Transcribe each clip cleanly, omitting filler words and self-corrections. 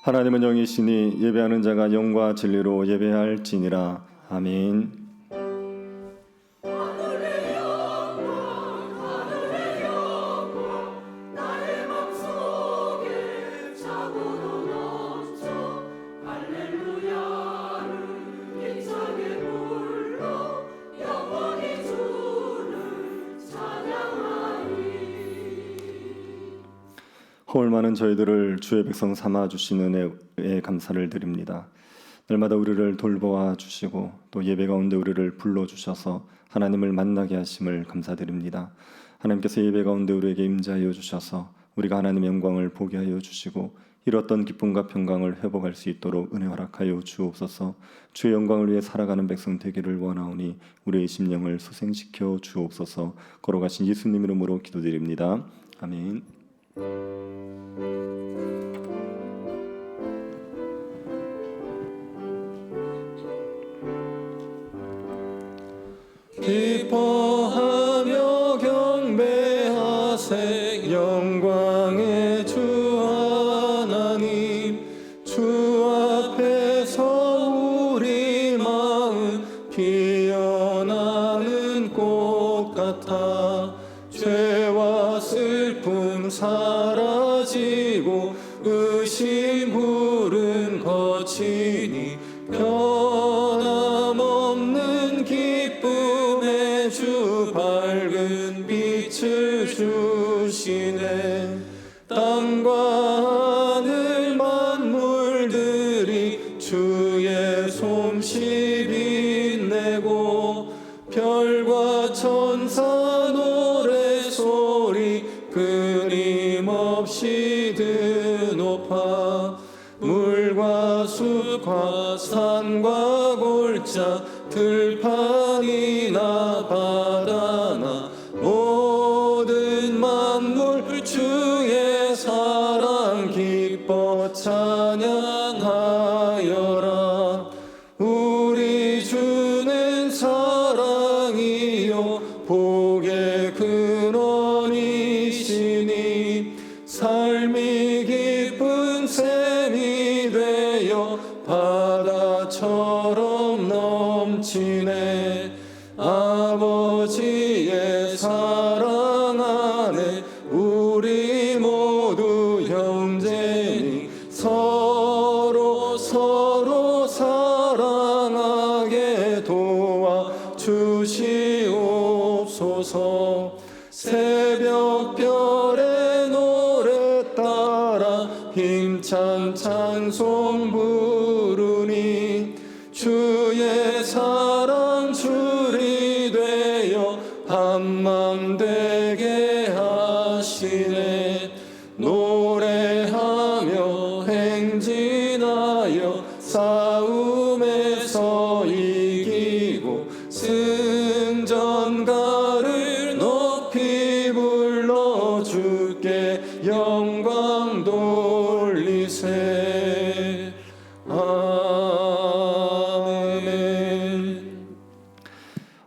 하나님은 영이시니 예배하는 자가 영과 진리로 예배할지니라. 아멘. 허울 많은 저희들을 주의 백성 삼아 주시는 은혜에 감사를 드립니다. 날마다 우리를 돌보아 주시고 또 예배 가운데 우리를 불러 주셔서 하나님을 만나게 하심을 감사드립니다. 하나님께서 예배 가운데 우리에게 임재하여 주셔서 우리가 하나님의 영광을 보게 하여 주시고 잃었던 기쁨과 평강을 회복할 수 있도록 은혜 허락하여 주옵소서. 주의 영광을 위해 살아가는 백성 되기를 원하오니 우리의 심령을 소생시켜 주옵소서. 걸어가신 예수님 이름으로 기도드립니다. 아멘. 기뻐하며 경배하세 영광의 주 하나님. 주 앞에서 우리 마음 피어나는 꽃 같아 죄와 슬픔 사라지고 의심 불은 거치니 변함없는 기쁨의 주 밝은 빛을 주시네. 땅과 하늘 만물들이 주의 솜씨 빛내고 별과 천사 노래소리 끊임없이 드높아 물과 숲과 산과 골짜 들판이나 바다나 모든 만물 주의 사랑 기뻐 찬양하여라. 우리 주는 사랑이요 복의 근원이시니 삶이 깊은 샘이 되어 바다처럼 넘치네. 아버지의 사랑 안에 우리 모두 형제니 서로 사랑하게 도와주시옵소서. 새벽별의 노래 따라 힘찬 찬송 부르니 주의 사랑 줄이 되어 한맘 되게 하시네. 노래하며 행진하여 싸움에서 이기고 승전가를 높이 불러 주께 영광 돌리세. 아멘.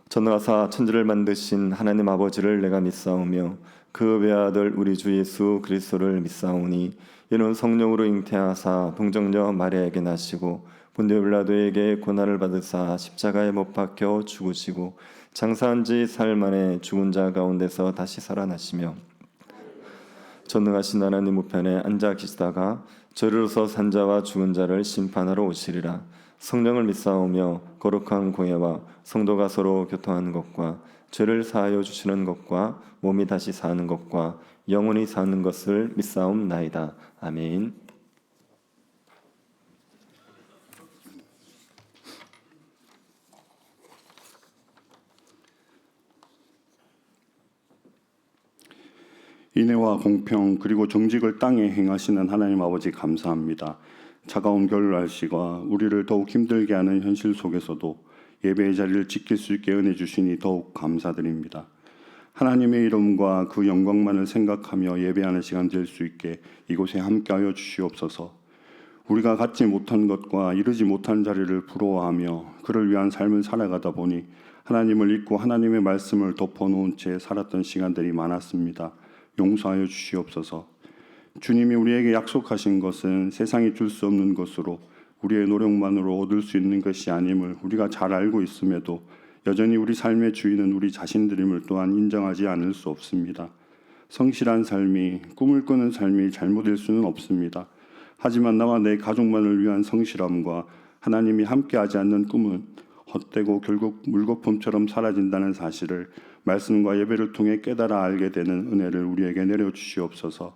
전능하사 천지를 만드신 하나님 아버지를 내가 믿사오며 그 외아들 우리 주 예수 그리스도를 믿사오니 이는 성령으로 잉태하사 동정녀 마리아에게 나시고 본디오 빌라도에게 고난을 받으사 십자가에 못 박혀 죽으시고 장사한 지 사흘 만에 죽은 자 가운데서 다시 살아나시며 전능하신 하나님 우편에 앉아 계시다가 저리로서 산 자와 죽은 자를 심판하러 오시리라. 성령을 믿사오며 거룩한 공예와 성도가 서로 교통하는 것과 죄를 사하여 주시는 것과 몸이 다시 사는 것과 영원히 사는 것을 믿사옵나이다. 아멘. 인애와 공평 그리고 정직을 땅에 행하시는 하나님 아버지 감사합니다. 차가운 겨울 날씨가 우리를 더욱 힘들게 하는 현실 속에서도 예배의 자리를 지킬 수 있게 은혜 주시니 더욱 감사드립니다. 하나님의 이름과 그 영광만을 생각하며 예배하는 시간 될 수 있게 이곳에 함께하여 주시옵소서. 우리가 갖지 못한 것과 이루지 못한 자리를 부러워하며 그를 위한 삶을 살아가다 보니 하나님을 잊고 하나님의 말씀을 덮어놓은 채 살았던 시간들이 많았습니다. 용서하여 주시옵소서. 주님이 우리에게 약속하신 것은 세상이 줄 수 없는 것으로 우리의 노력만으로 얻을 수 있는 것이 아님을 우리가 잘 알고 있음에도 여전히 우리 삶의 주인은 우리 자신들임을 또한 인정하지 않을 수 없습니다. 성실한 삶이, 꿈을 꾸는 삶이 잘못일 수는 없습니다. 하지만 나와 내 가족만을 위한 성실함과 하나님이 함께하지 않는 꿈은 헛되고 결국 물거품처럼 사라진다는 사실을 말씀과 예배를 통해 깨달아 알게 되는 은혜를 우리에게 내려주시옵소서.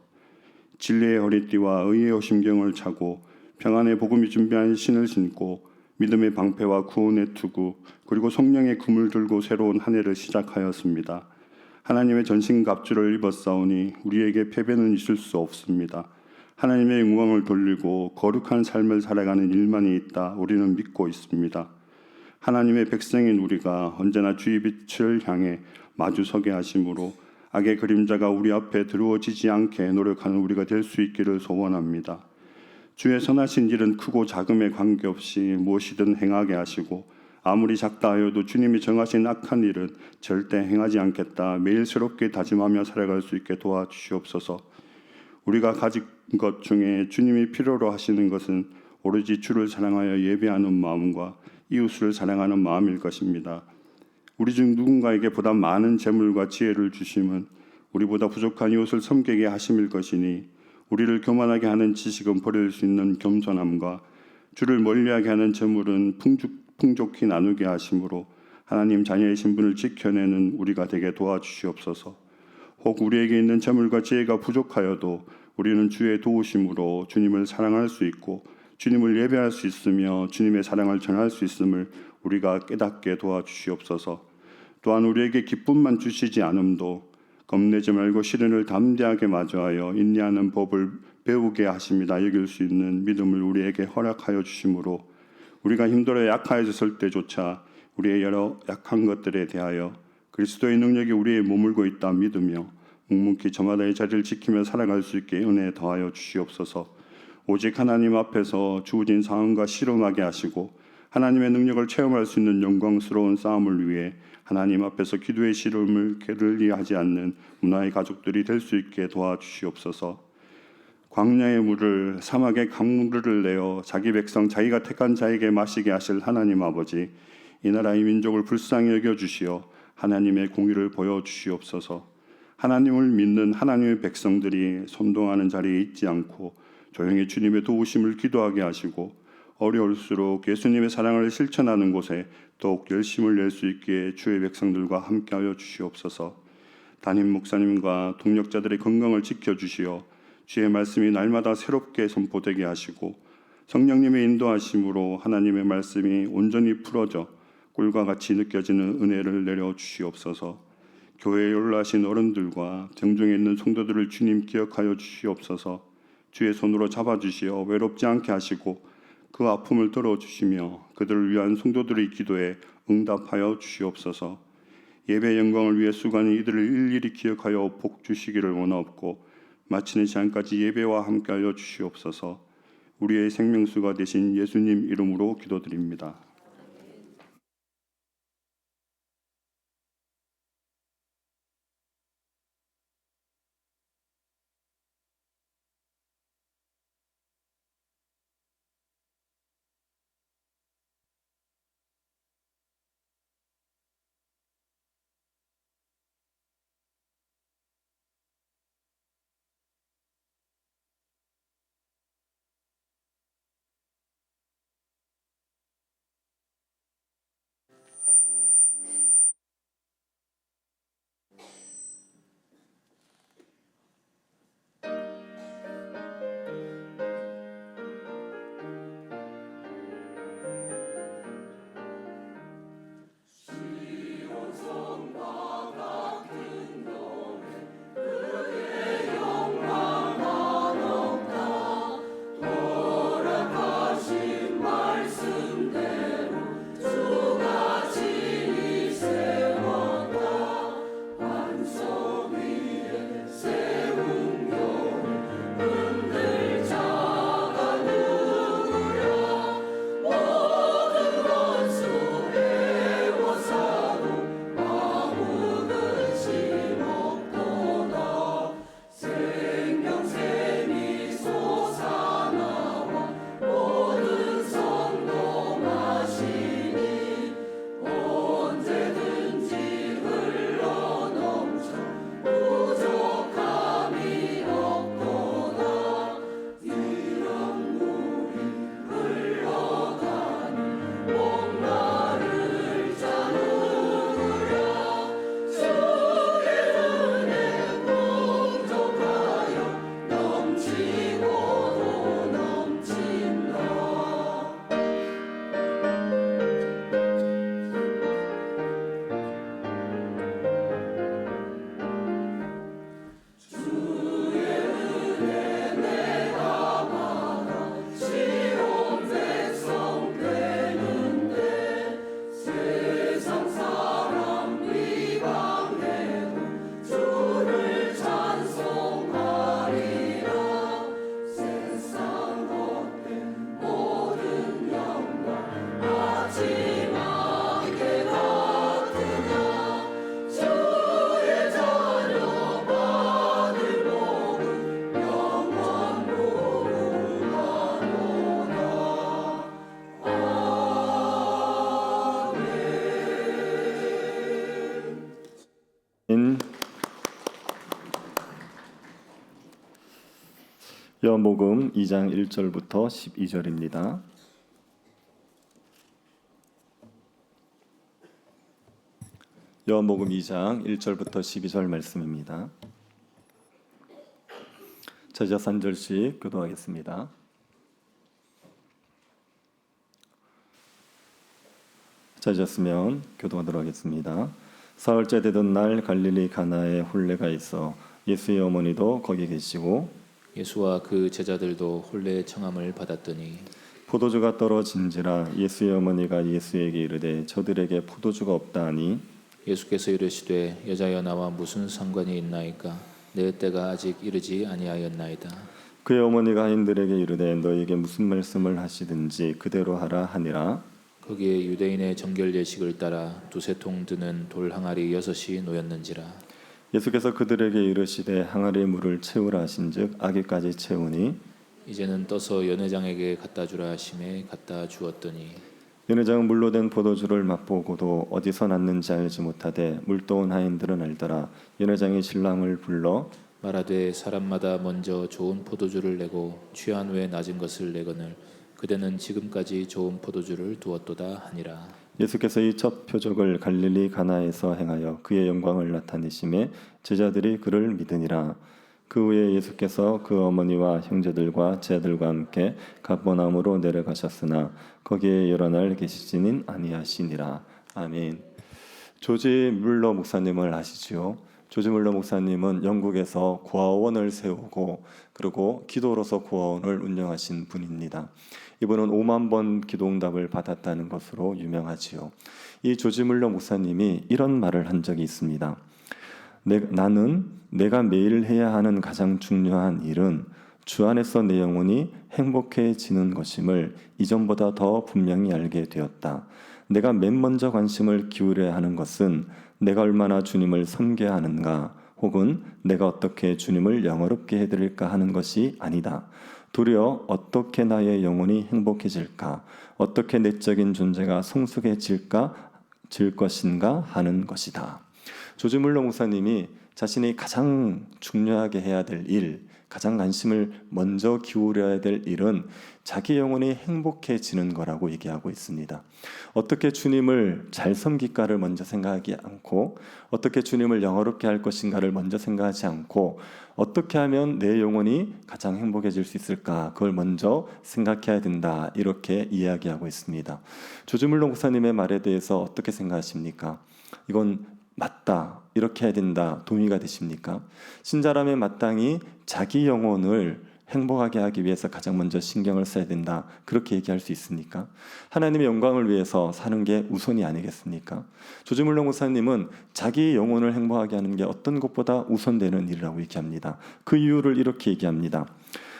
진리의 허리띠와 의의 심경을 차고 평안의 복음이 준비한 신을 신고 믿음의 방패와 구원의 투구 그리고 성령의 금을 들고 새로운 한 해를 시작하였습니다. 하나님의 전신갑주를 입었사오니 우리에게 패배는 있을 수 없습니다. 하나님의 영광을 돌리고 거룩한 삶을 살아가는 일만이 있다 우리는 믿고 있습니다. 하나님의 백성인 우리가 언제나 주의 빛을 향해 마주서게 하심으로 악의 그림자가 우리 앞에 들어오지지 않게 노력하는 우리가 될 수 있기를 소원합니다. 주의 선하신 일은 크고 작음에 관계없이 무엇이든 행하게 하시고 아무리 작다 하여도 주님이 정하신 악한 일은 절대 행하지 않겠다 매일 새롭게 다짐하며 살아갈 수 있게 도와주시옵소서. 우리가 가진 것 중에 주님이 필요로 하시는 것은 오로지 주를 사랑하여 예배하는 마음과 이웃을 사랑하는 마음일 것입니다. 우리 중 누군가에게 보다 많은 재물과 지혜를 주심은 우리보다 부족한 이웃을 섬기게 하심일 것이니 우리를 교만하게 하는 지식은 버릴 수 있는 겸손함과 주를 멀리하게 하는 재물은 풍족히 나누게 하심으로 하나님 자녀의 신분을 지켜내는 우리가 되게 도와주시옵소서. 혹 우리에게 있는 재물과 지혜가 부족하여도 우리는 주의 도우심으로 주님을 사랑할 수 있고 주님을 예배할 수 있으며 주님의 사랑을 전할 수 있음을 우리가 깨닫게 도와주시옵소서. 또한 우리에게 기쁨만 주시지 않음도 겁내지 말고 시련을 담대하게 마주하여 인내하는 법을 배우게 하심이다 여길 수 있는 믿음을 우리에게 허락하여 주심으로 우리가 힘들어 약해졌을 때조차 우리의 여러 약한 것들에 대하여 그리스도의 능력이 우리에 머물고 있다 믿으며 묵묵히 저마다의 자리를 지키며 살아갈 수 있게 은혜 더하여 주시옵소서. 오직 하나님 앞에서 주어진 상황과 실험하게 하시고 하나님의 능력을 체험할 수 있는 영광스러운 싸움을 위해 하나님 앞에서 기도의 실험을 게을리하지 않는 문화의 가족들이 될 수 있게 도와주시옵소서. 광야의 물을 사막의 강물을 내어 자기 백성 자기가 택한 자에게 마시게 하실 하나님 아버지, 이 나라의 민족을 불쌍히 여겨주시어 하나님의 공의를 보여주시옵소서. 하나님을 믿는 하나님의 백성들이 선동하는 자리에 있지 않고 조용히 주님의 도우심을 기도하게 하시고 어려울수록 예수님의 사랑을 실천하는 곳에 더욱 열심을 낼 수 있게 주의 백성들과 함께하여 주시옵소서. 담임 목사님과 동력자들의 건강을 지켜주시어 주의 말씀이 날마다 새롭게 선포되게 하시고 성령님의 인도하심으로 하나님의 말씀이 온전히 풀어져 꿀과 같이 느껴지는 은혜를 내려 주시옵소서. 교회에 연로하신 어른들과 정중에 있는 성도들을 주님 기억하여 주시옵소서. 주의 손으로 잡아주시어 외롭지 않게 하시고 그 아픔을 들어주시며 그들을 위한 성도들의 기도에 응답하여 주시옵소서. 예배 영광을 위해 수고하는 이들을 일일이 기억하여 복 주시기를 원하옵고 마치는 시간까지 예배와 함께하여 주시옵소서. 우리의 생명수가 되신 예수님 이름으로 기도드립니다. 요한복음 2장 1절부터 12절입니다. 요한복음 2장 1절부터 12절 말씀입니다. 저희자 한 절씩 교도하겠습니다. 저희자으면 교도하도록 하겠습니다. 사흘째 되던 날 갈릴리 가나에 혼례가 있어 예수의 어머니도 거기 계시고 예수와 그 제자들도 혼례 청함을 받았더니 포도주가 떨어진지라 예수의 어머니가 예수에게 이르되 저들에게 포도주가 없다 하니 예수께서 이르시되 여자여 나와 무슨 상관이 있나이까 내 때가 아직 이르지 아니하였나이다. 그의 어머니가 하인들에게 이르되 너에게 무슨 말씀을 하시든지 그대로 하라 하니라. 거기에 유대인의 정결 예식을 따라 두세 통 드는 돌 항아리 6이 놓였는지라. 예수께서 그들에게 이르시되 항아리에 물을 채우라 하신즉 아기까지 채우니 이제는 떠서 연회장에게 갖다 주라 하심에 갖다 주었더니 연회장은 물로 된 포도주를 맛보고도 어디서 났는지 알지 못하되 물떠온 하인들은 알더라. 연회장이 신랑을 불러 말하되 사람마다 먼저 좋은 포도주를 내고 취한 후에 낮은 것을 내거늘 그대는 지금까지 좋은 포도주를 두었도다 하니라. 예수께서 이 첫 표적을 갈릴리 가나에서 행하여 그의 영광을 나타내심에 제자들이 그를 믿으니라. 그 후에 예수께서 그 어머니와 형제들과 제자들과 함께 가버나움으로 내려가셨으나 거기에 여러 날 계시지는 아니하시니라. 아멘. 조지 물러 목사님을 아시지요? 조지 물러 목사님은 영국에서 고아원을 세우고 그리고 기도로서 고아원을 운영하신 분입니다. 이분은 5만 번 기도응답을 받았다는 것으로 유명하지요. 이 조지 물러 목사님이 이런 말을 한 적이 있습니다. 나는 내가 매일 해야 하는 가장 중요한 일은 주 안에서 내 영혼이 행복해지는 것임을 이전보다 더 분명히 알게 되었다. 내가 맨 먼저 관심을 기울여야 하는 것은 내가 얼마나 주님을 섬겨야 하는가 혹은 내가 어떻게 주님을 영화롭게 해드릴까 하는 것이 아니다. 도리어 어떻게 나의 영혼이 행복해질까, 어떻게 내적인 존재가 성숙해질 것인가 하는 것이다. 조지 물러 목사님이 자신이 가장 중요하게 해야 될 일, 가장 관심을 먼저 기울여야 될 일은 자기 영혼이 행복해지는 거라고 얘기하고 있습니다. 어떻게 주님을 잘 섬길까를 먼저 생각하지 않고 어떻게 주님을 영화롭게 할 것인가를 먼저 생각하지 않고 어떻게 하면 내 영혼이 가장 행복해질 수 있을까 그걸 먼저 생각해야 된다 이렇게 이야기하고 있습니다. 조지 물러 목사님의 말에 대해서 어떻게 생각하십니까? 이건 맞다 이렇게 해야 된다 동의가 되십니까? 신자라면 마땅히 자기 영혼을 행복하게 하기 위해서 가장 먼저 신경을 써야 된다 그렇게 얘기할 수 있습니까? 하나님의 영광을 위해서 사는 게 우선이 아니겠습니까? 조지 물러 목사님은 자기 영혼을 행복하게 하는 게 어떤 것보다 우선되는 일이라고 얘기합니다. 그 이유를 이렇게 얘기합니다.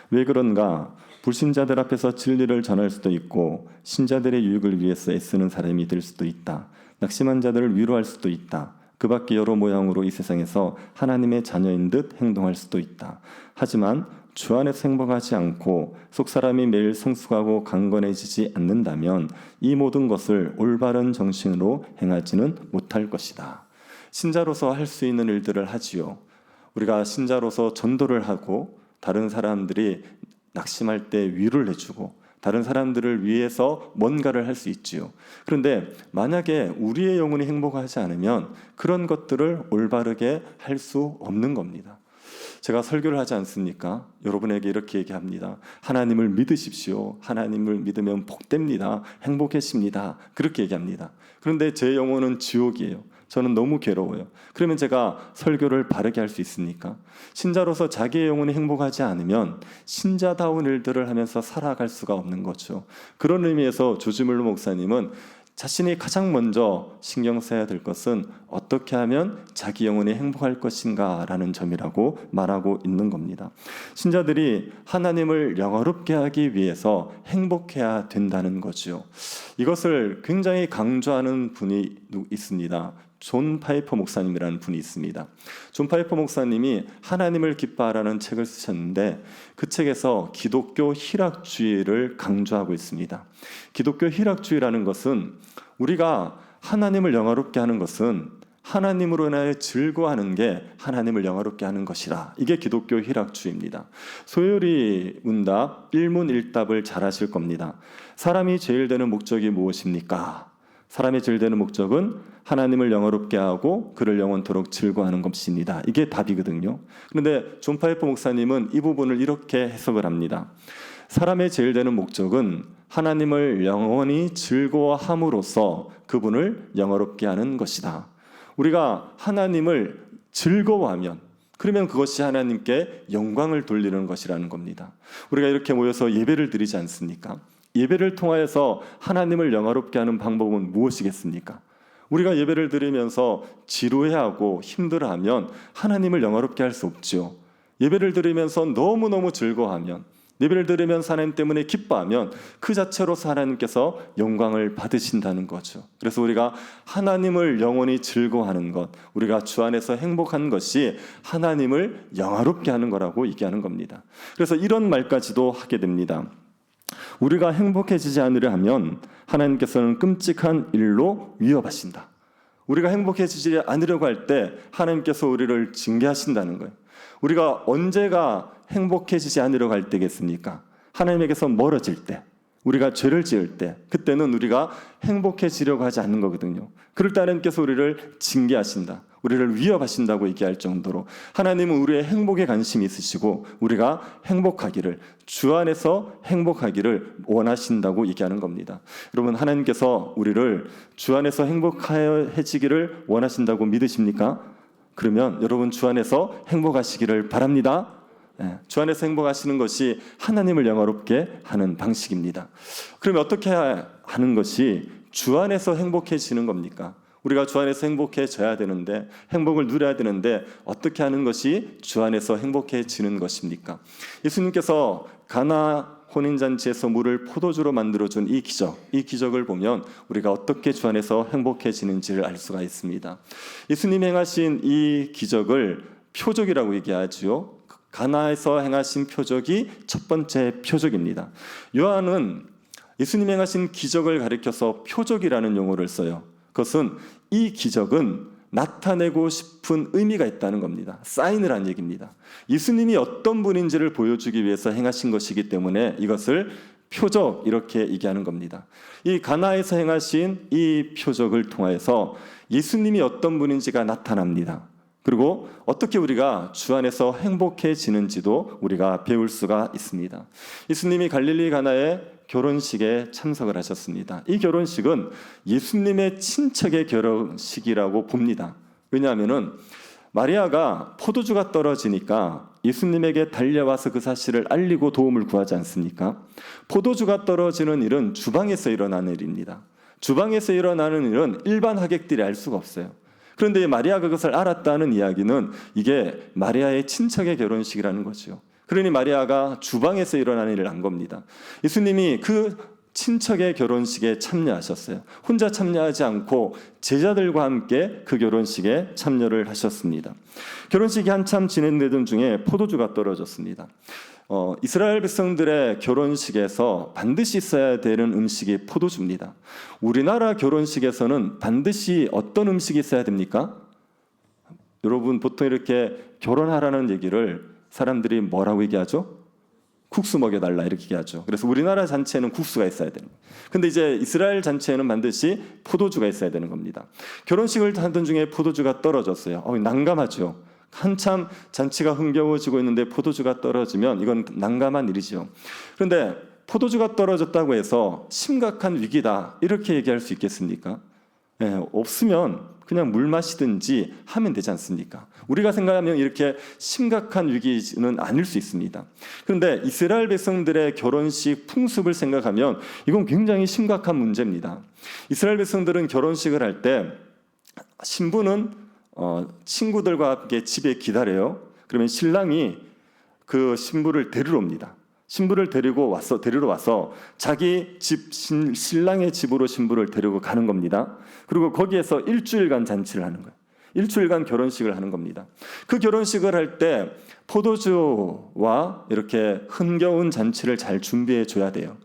왜 그런가? 불신자들 앞에서 진리를 전할 수도 있고 신자들의 유익을 위해서 애쓰는 사람이 될 수도 있다. 낙심한 자들을 위로할 수도 있다. 그 밖에 여러 모양으로 이 세상에서 하나님의 자녀인 듯 행동할 수도 있다. 하지만 주 안에서 행복하지 않고 속사람이 매일 성숙하고 강건해지지 않는다면 이 모든 것을 올바른 정신으로 행하지는 못할 것이다. 신자로서 할 수 있는 일들을 하지요. 우리가 신자로서 전도를 하고 다른 사람들이 낙심할 때 위로를 해주고 다른 사람들을 위해서 뭔가를 할 수 있지요. 그런데 만약에 우리의 영혼이 행복하지 않으면 그런 것들을 올바르게 할 수 없는 겁니다. 제가 설교를 하지 않습니까? 여러분에게 이렇게 얘기합니다. 하나님을 믿으십시오. 하나님을 믿으면 복됩니다. 행복해집니다. 그렇게 얘기합니다. 그런데 제 영혼은 지옥이에요. 저는 너무 괴로워요. 그러면 제가 설교를 바르게 할 수 있습니까? 신자로서 자기의 영혼이 행복하지 않으면 신자다운 일들을 하면서 살아갈 수가 없는 거죠. 그런 의미에서 조지 물러 목사님은 자신이 가장 먼저 신경 써야 될 것은 어떻게 하면 자기 영혼이 행복할 것인가 라는 점이라고 말하고 있는 겁니다. 신자들이 하나님을 영화롭게 하기 위해서 행복해야 된다는 거죠. 이것을 굉장히 강조하는 분이 있습니다. 존 파이퍼 목사님이라는 분이 있습니다. 존 파이퍼 목사님이 하나님을 기뻐하라는 책을 쓰셨는데 그 책에서 기독교 희락주의를 강조하고 있습니다. 기독교 희락주의라는 것은 우리가 하나님을 영화롭게 하는 것은 하나님으로 인하여 즐거워하는 게 하나님을 영화롭게 하는 것이라. 이게 기독교 희락주의입니다. 소요리 문답 일문일답을 잘 하실 겁니다. 사람이 제일 되는 목적이 무엇입니까? 사람이 제일 되는 목적은 하나님을 영화롭게 하고 그를 영원토록 즐거워하는 것입니다. 이게 답이거든요. 그런데 존 파이퍼 목사님은 이 부분을 이렇게 해석을 합니다. 사람의 제일 되는 목적은 하나님을 영원히 즐거워함으로써 그분을 영화롭게 하는 것이다. 우리가 하나님을 즐거워하면 그러면 그것이 하나님께 영광을 돌리는 것이라는 겁니다. 우리가 이렇게 모여서 예배를 드리지 않습니까? 예배를 통하여서 하나님을 영화롭게 하는 방법은 무엇이겠습니까? 우리가 예배를 드리면서 지루해하고 힘들어하면 하나님을 영화롭게 할 수 없죠. 예배를 드리면서 너무너무 즐거워하면, 예배를 드리면서 하나님 때문에 기뻐하면 그 자체로서 하나님께서 영광을 받으신다는 거죠. 그래서 우리가 하나님을 영원히 즐거워하는 것, 우리가 주 안에서 행복한 것이 하나님을 영화롭게 하는 거라고 얘기하는 겁니다. 그래서 이런 말까지도 하게 됩니다. 우리가 행복해지지 않으려 하면 하나님께서는 끔찍한 일로 위협하신다. 우리가 행복해지지 않으려고 할 때 하나님께서 우리를 징계하신다는 거예요. 우리가 언제가 행복해지지 않으려고 할 때겠습니까? 하나님에게서 멀어질 때, 우리가 죄를 지을 때, 그때는 우리가 행복해지려고 하지 않는 거거든요. 그럴 때 하나님께서 우리를 징계하신다, 우리를 위협하신다고 얘기할 정도로 하나님은 우리의 행복에 관심이 있으시고 우리가 행복하기를, 주 안에서 행복하기를 원하신다고 얘기하는 겁니다. 여러분, 하나님께서 우리를 주 안에서 행복해지기를 원하신다고 믿으십니까? 그러면 여러분 주 안에서 행복하시기를 바랍니다. 주 안에서 행복하시는 것이 하나님을 영화롭게 하는 방식입니다. 그러면 어떻게 하는 것이 주 안에서 행복해지는 겁니까? 우리가 주 안에서 행복해져야 되는데, 행복을 누려야 되는데 어떻게 하는 것이 주 안에서 행복해지는 것입니까? 예수님께서 가나 혼인잔치에서 물을 포도주로 만들어준 이 기적을 보면 우리가 어떻게 주 안에서 행복해지는지를 알 수가 있습니다. 예수님이 행하신 이 기적을 표적이라고 얘기하지요. 가나에서 행하신 표적이 첫 번째 표적입니다. 요한은 예수님이 행하신 기적을 가리켜서 표적이라는 용어를 써요. 그것은 이 기적은 나타내고 싶은 의미가 있다는 겁니다. 사인을 한 얘기입니다. 예수님이 어떤 분인지를 보여주기 위해서 행하신 것이기 때문에 이것을 표적, 이렇게 얘기하는 겁니다. 이 가나에서 행하신 이 표적을 통해서 예수님이 어떤 분인지가 나타납니다. 그리고 어떻게 우리가 주 안에서 행복해지는지도 우리가 배울 수가 있습니다. 예수님이 갈릴리 가나의 결혼식에 참석을 하셨습니다. 이 결혼식은 예수님의 친척의 결혼식이라고 봅니다. 왜냐하면 마리아가 포도주가 떨어지니까 예수님에게 달려와서 그 사실을 알리고 도움을 구하지 않습니까? 포도주가 떨어지는 일은 주방에서 일어나는 일입니다. 주방에서 일어나는 일은 일반 하객들이 알 수가 없어요. 그런데 마리아가 그것을 알았다는 이야기는 이게 마리아의 친척의 결혼식이라는 거죠. 그러니 마리아가 주방에서 일어나는 일을 안 겁니다. 예수님이 그 친척의 결혼식에 참여하셨어요. 혼자 참여하지 않고 제자들과 함께 그 결혼식에 참여를 하셨습니다. 결혼식이 한참 진행되던 중에 포도주가 떨어졌습니다. 이스라엘 백성들의 결혼식에서 반드시 있어야 되는 음식이 포도주입니다. 우리나라 결혼식에서는 반드시 어떤 음식이 있어야 됩니까? 여러분, 보통 이렇게 결혼하라는 얘기를 사람들이 뭐라고 얘기하죠? 국수 먹여달라, 이렇게 얘기하죠. 그래서 우리나라 잔치에는 국수가 있어야 되는 거예요. 근데 이제 이스라엘 잔치에는 반드시 포도주가 있어야 되는 겁니다. 결혼식을 하던 중에 포도주가 떨어졌어요. 난감하죠. 한참 잔치가 흥겨워지고 있는데 포도주가 떨어지면 이건 난감한 일이죠. 그런데 포도주가 떨어졌다고 해서 심각한 위기다, 이렇게 얘기할 수 있겠습니까? 없으면 그냥 물 마시든지 하면 되지 않습니까? 우리가 생각하면 이렇게 심각한 위기는 아닐 수 있습니다. 그런데 이스라엘 백성들의 결혼식 풍습을 생각하면 이건 굉장히 심각한 문제입니다. 이스라엘 백성들은 결혼식을 할 때 신부는 친구들과 함께 집에 기다려요. 그러면 신랑이 그 신부를 데리러 옵니다. 신부를 데리러 와서 자기 집, 신랑의 집으로 신부를 데리고 가는 겁니다. 그리고 거기에서 일주일간 잔치를 하는 거예요. 일주일간 결혼식을 하는 겁니다. 그 결혼식을 할 때 포도주와 이렇게 흥겨운 잔치를 잘 준비해 줘야 돼요.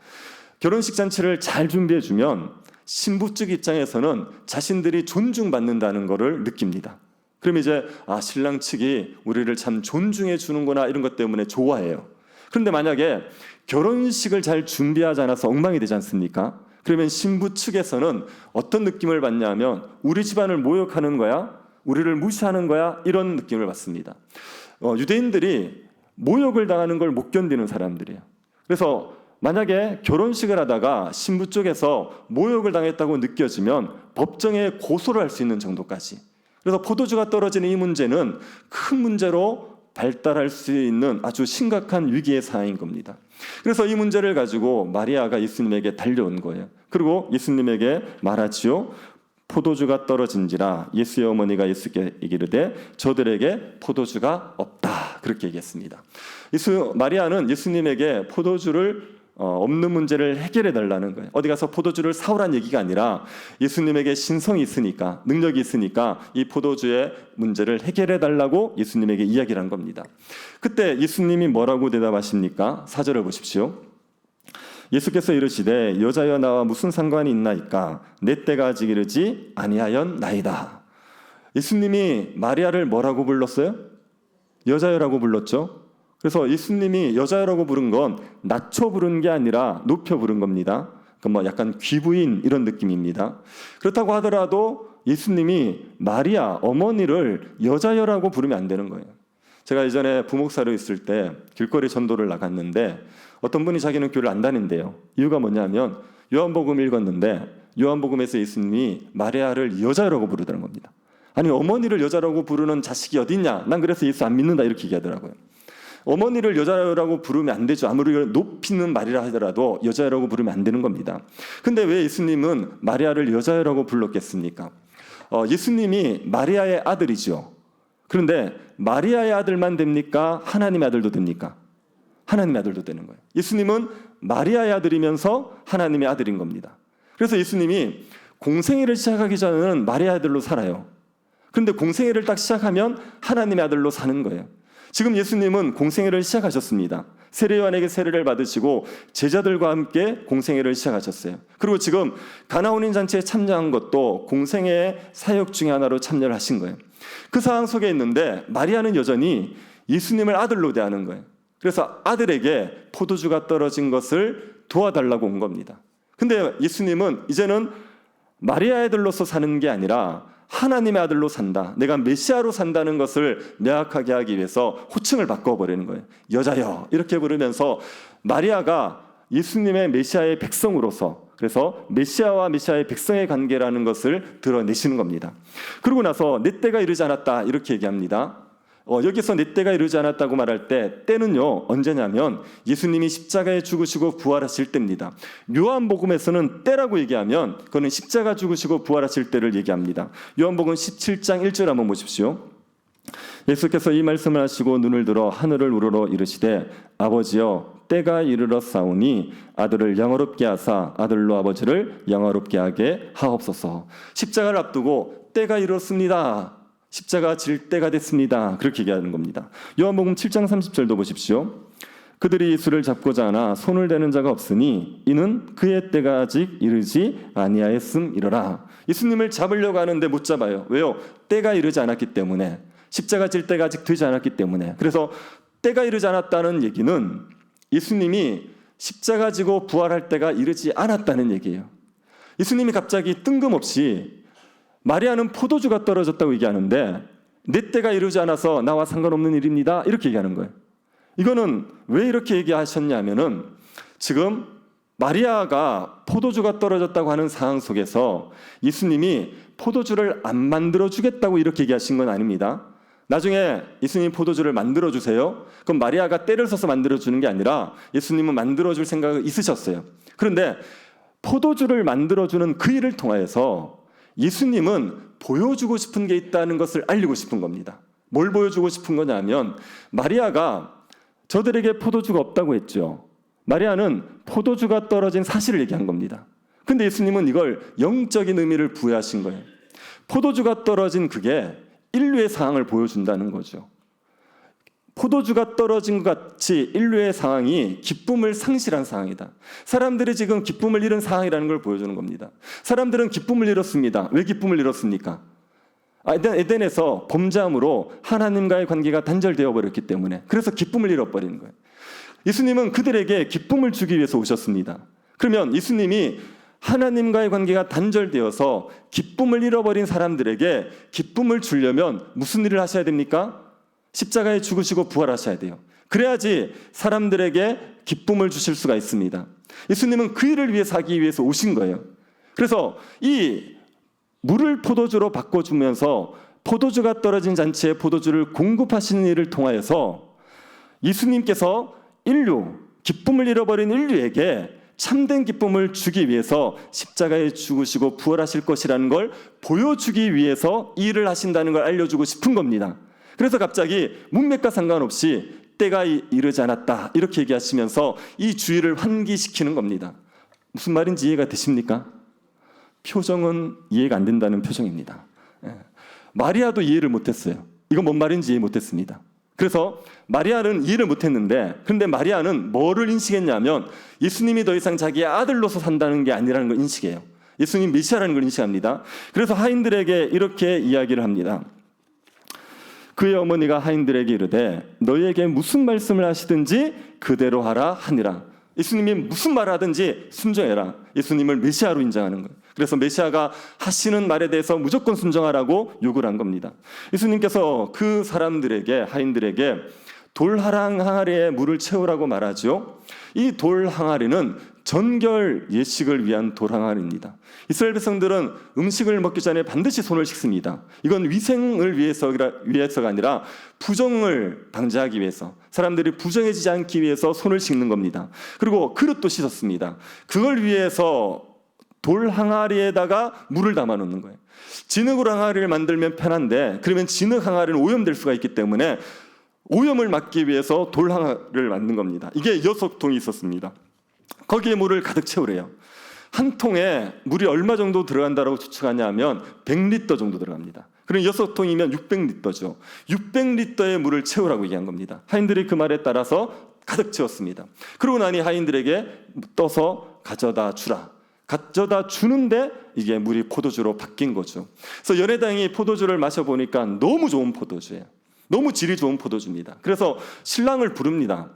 결혼식 잔치를 잘 준비해 주면 신부 측 입장에서는 자신들이 존중받는다는 것을 느낍니다. 그럼 이제 신랑 측이 우리를 참 존중해 주는구나 이런 것 때문에 좋아해요. 그런데 만약에 결혼식을 잘 준비하지 않아서 엉망이 되지 않습니까? 그러면 신부 측에서는 어떤 느낌을 받냐면 우리 집안을 모욕하는 거야? 우리를 무시하는 거야? 이런 느낌을 받습니다. 유대인들이 모욕을 당하는 걸 못 견디는 사람들이에요. 그래서 만약에 결혼식을 하다가 신부 쪽에서 모욕을 당했다고 느껴지면 법정에 고소를 할 수 있는 정도까지. 그래서 포도주가 떨어지는 이 문제는 큰 문제로 발달할 수 있는 아주 심각한 위기의 상황인 겁니다. 그래서 이 문제를 가지고 마리아가 예수님에게 달려온 거예요. 그리고 예수님에게 말하지요. 포도주가 떨어진지라. 예수의 어머니가 예수께 이르되 저들에게 포도주가 없다. 그렇게 얘기했습니다. 마리아는 예수님에게 포도주를 없는 문제를 해결해 달라는 거예요. 어디 가서 포도주를 사오란 얘기가 아니라 예수님에게 신성이 있으니까, 능력이 있으니까 이 포도주의 문제를 해결해 달라고 예수님에게 이야기를 한 겁니다. 그때 예수님이 뭐라고 대답하십니까? 4절을 보십시오. 예수께서 이르시되 여자여 나와 무슨 상관이 있나이까? 내 때가 아직 이르지 아니하였나이다. 예수님이 마리아를 뭐라고 불렀어요? 여자여라고 불렀죠. 그래서 예수님이 여자여라고 부른 건 낮춰 부른 게 아니라 높여 부른 겁니다. 그러니까 약간 귀부인 이런 느낌입니다. 그렇다고 하더라도 예수님이 마리아 어머니를 여자여라고 부르면 안 되는 거예요. 제가 예전에 부목사로 있을 때 길거리 전도를 나갔는데 어떤 분이 자기는 교회를 안 다닌대요. 이유가 뭐냐면 요한복음 읽었는데 요한복음에서 예수님이 마리아를 여자라고 부르더라는 겁니다. 아니 어머니를 여자라고 부르는 자식이 어디 있냐? 난 그래서 예수 안 믿는다 이렇게 얘기하더라고요. 어머니를 여자라고 부르면 안 되죠. 아무리 높이는 말이라 하더라도 여자라고 부르면 안 되는 겁니다. 근데 왜 예수님은 마리아를 여자라고 불렀겠습니까? 예수님이 마리아의 아들이죠. 그런데 마리아의 아들만 됩니까? 하나님의 아들도 됩니까? 하나님의 아들도 되는 거예요. 예수님은 마리아의 아들이면서 하나님의 아들인 겁니다. 그래서 예수님이 공생애를 시작하기 전에는 마리아의 아들로 살아요. 그런데 공생애를 딱 시작하면 하나님의 아들로 사는 거예요. 지금 예수님은 공생애를 시작하셨습니다. 세례요한에게 세례를 받으시고 제자들과 함께 공생애를 시작하셨어요. 그리고 지금 가나온인 잔치에 참여한 것도 공생애의 사역 중에 하나로 참여를 하신 거예요. 그 상황 속에 있는데 마리아는 여전히 예수님을 아들로 대하는 거예요. 그래서 아들에게 포도주가 떨어진 것을 도와달라고 온 겁니다. 근데 예수님은 이제는 마리아의 아들로서 사는 게 아니라 하나님의 아들로 산다. 내가 메시아로 산다는 것을 명확하게 하기 위해서 호칭을 바꿔버리는 거예요. 여자여 이렇게 부르면서 마리아가 예수님의 메시아의 백성으로서 그래서 메시아와 메시아의 백성의 관계라는 것을 드러내시는 겁니다. 그러고 나서 내 때가 이르지 않았다 이렇게 얘기합니다. 여기서 내 때가 이르지 않았다고 말할 때 때는요 언제냐면 예수님이 십자가에 죽으시고 부활하실 때입니다. 요한복음에서는 때라고 얘기하면 그거는 십자가 죽으시고 부활하실 때를 얘기합니다. 요한복음 17장 1절 한번 보십시오. 예수께서 이 말씀을 하시고 눈을 들어 하늘을 우러러 이르시되 아버지여 때가 이르렀사오니 아들을 영화롭게 하사 아들로 아버지를 영화롭게 하게 하옵소서. 십자가를 앞두고 때가 이르렀습니다. 십자가 질 때가 됐습니다. 그렇게 얘기하는 겁니다. 요한복음 7장 30절도 보십시오. 그들이 예수를 잡고자 하나 손을 대는 자가 없으니 이는 그의 때가 아직 이르지 아니하였음이러라. 예수님을 잡으려고 하는데 못 잡아요. 왜요? 때가 이르지 않았기 때문에. 십자가 질 때가 아직 되지 않았기 때문에. 그래서 때가 이르지 않았다는 얘기는 예수님이 십자가 지고 부활할 때가 이르지 않았다는 얘기예요. 예수님이 갑자기 뜬금없이 마리아는 포도주가 떨어졌다고 얘기하는데 내 때가 이르지 않아서 나와 상관없는 일입니다. 이렇게 얘기하는 거예요. 이거는 왜 이렇게 얘기하셨냐면은 지금 마리아가 포도주가 떨어졌다고 하는 상황 속에서 예수님이 포도주를 안 만들어주겠다고 이렇게 얘기하신 건 아닙니다. 나중에 예수님이 포도주를 만들어주세요. 그럼 마리아가 때를 써서 만들어주는 게 아니라 예수님은 만들어줄 생각이 있으셨어요. 그런데 포도주를 만들어주는 그 일을 통하여서 예수님은 보여주고 싶은 게 있다는 것을 알리고 싶은 겁니다. 뭘 보여주고 싶은 거냐면 마리아가 저들에게 포도주가 없다고 했죠. 마리아는 포도주가 떨어진 사실을 얘기한 겁니다. 근데 예수님은 이걸 영적인 의미를 부여하신 거예요. 포도주가 떨어진 그게 인류의 상황을 보여준다는 거죠. 포도주가 떨어진 것 같이 인류의 상황이 기쁨을 상실한 상황이다. 사람들이 지금 기쁨을 잃은 상황이라는 걸 보여주는 겁니다. 사람들은 기쁨을 잃었습니다. 왜 기쁨을 잃었습니까? 에덴에서 범죄함으로 하나님과의 관계가 단절되어 버렸기 때문에, 그래서 기쁨을 잃어버리는 거예요. 예수님은 그들에게 기쁨을 주기 위해서 오셨습니다. 그러면 예수님이 하나님과의 관계가 단절되어서 기쁨을 잃어버린 사람들에게 기쁨을 주려면 무슨 일을 하셔야 됩니까? 십자가에 죽으시고 부활하셔야 돼요. 그래야지 사람들에게 기쁨을 주실 수가 있습니다. 예수님은 그 일을 위해서 하기 위해서 오신 거예요. 그래서 이 물을 포도주로 바꿔주면서 포도주가 떨어진 잔치에 포도주를 공급하시는 일을 통하여서 예수님께서 기쁨을 잃어버린 인류에게 참된 기쁨을 주기 위해서 십자가에 죽으시고 부활하실 것이라는 걸 보여주기 위해서 이 일을 하신다는 걸 알려주고 싶은 겁니다. 그래서 갑자기 문맥과 상관없이 때가 이르지 않았다 이렇게 얘기하시면서 이 주의를 환기시키는 겁니다. 무슨 말인지 이해가 되십니까? 표정은 이해가 안 된다는 표정입니다. 마리아도 이해를 못했어요. 이건 뭔 말인지 이해 못했습니다. 그래서 마리아는 이해를 못했는데, 그런데 마리아는 뭐를 인식했냐면 예수님이 더 이상 자기의 아들로서 산다는 게 아니라는 걸 인식해요. 예수님 메시아라는 걸 인식합니다. 그래서 하인들에게 이렇게 이야기를 합니다. 그의 어머니가 하인들에게 이르되 너희에게 무슨 말씀을 하시든지 그대로 하라 하니라. 예수님이 무슨 말을 하든지 순종해라. 예수님을 메시아로 인정하는 거예요. 그래서 메시아가 하시는 말에 대해서 무조건 순종하라고 요구를 한 겁니다. 예수님께서 그 사람들에게, 하인들에게 돌 항아리에 물을 채우라고 말하죠. 이 돌 항아리는 전결 예식을 위한 돌 항아리입니다. 이스라엘 백성들은 음식을 먹기 전에 반드시 손을 씻습니다. 이건 위생을 위해서가 아니라 부정을 방지하기 위해서, 사람들이 부정해지지 않기 위해서 손을 씻는 겁니다. 그리고 그릇도 씻었습니다. 그걸 위해서 돌 항아리에다가 물을 담아 놓는 거예요. 진흙으로 항아리를 만들면 편한데, 그러면 진흙 항아리는 오염될 수가 있기 때문에 오염을 막기 위해서 돌 항아리를 만든 겁니다. 이게 6통이 있었습니다. 거기에 물을 가득 채우래요. 한 통에 물이 얼마 정도 들어간다고 추측하냐면 100리터 정도 들어갑니다. 그럼 6통이면 600리터죠. 600리터의 물을 채우라고 얘기한 겁니다. 하인들이 그 말에 따라서 가득 채웠습니다. 그러고 나니 하인들에게 떠서 가져다 주라. 가져다 주는데 이게 물이 포도주로 바뀐 거죠. 그래서 연회당이 포도주를 마셔보니까 너무 좋은 포도주예요. 너무 질이 좋은 포도주입니다. 그래서 신랑을 부릅니다.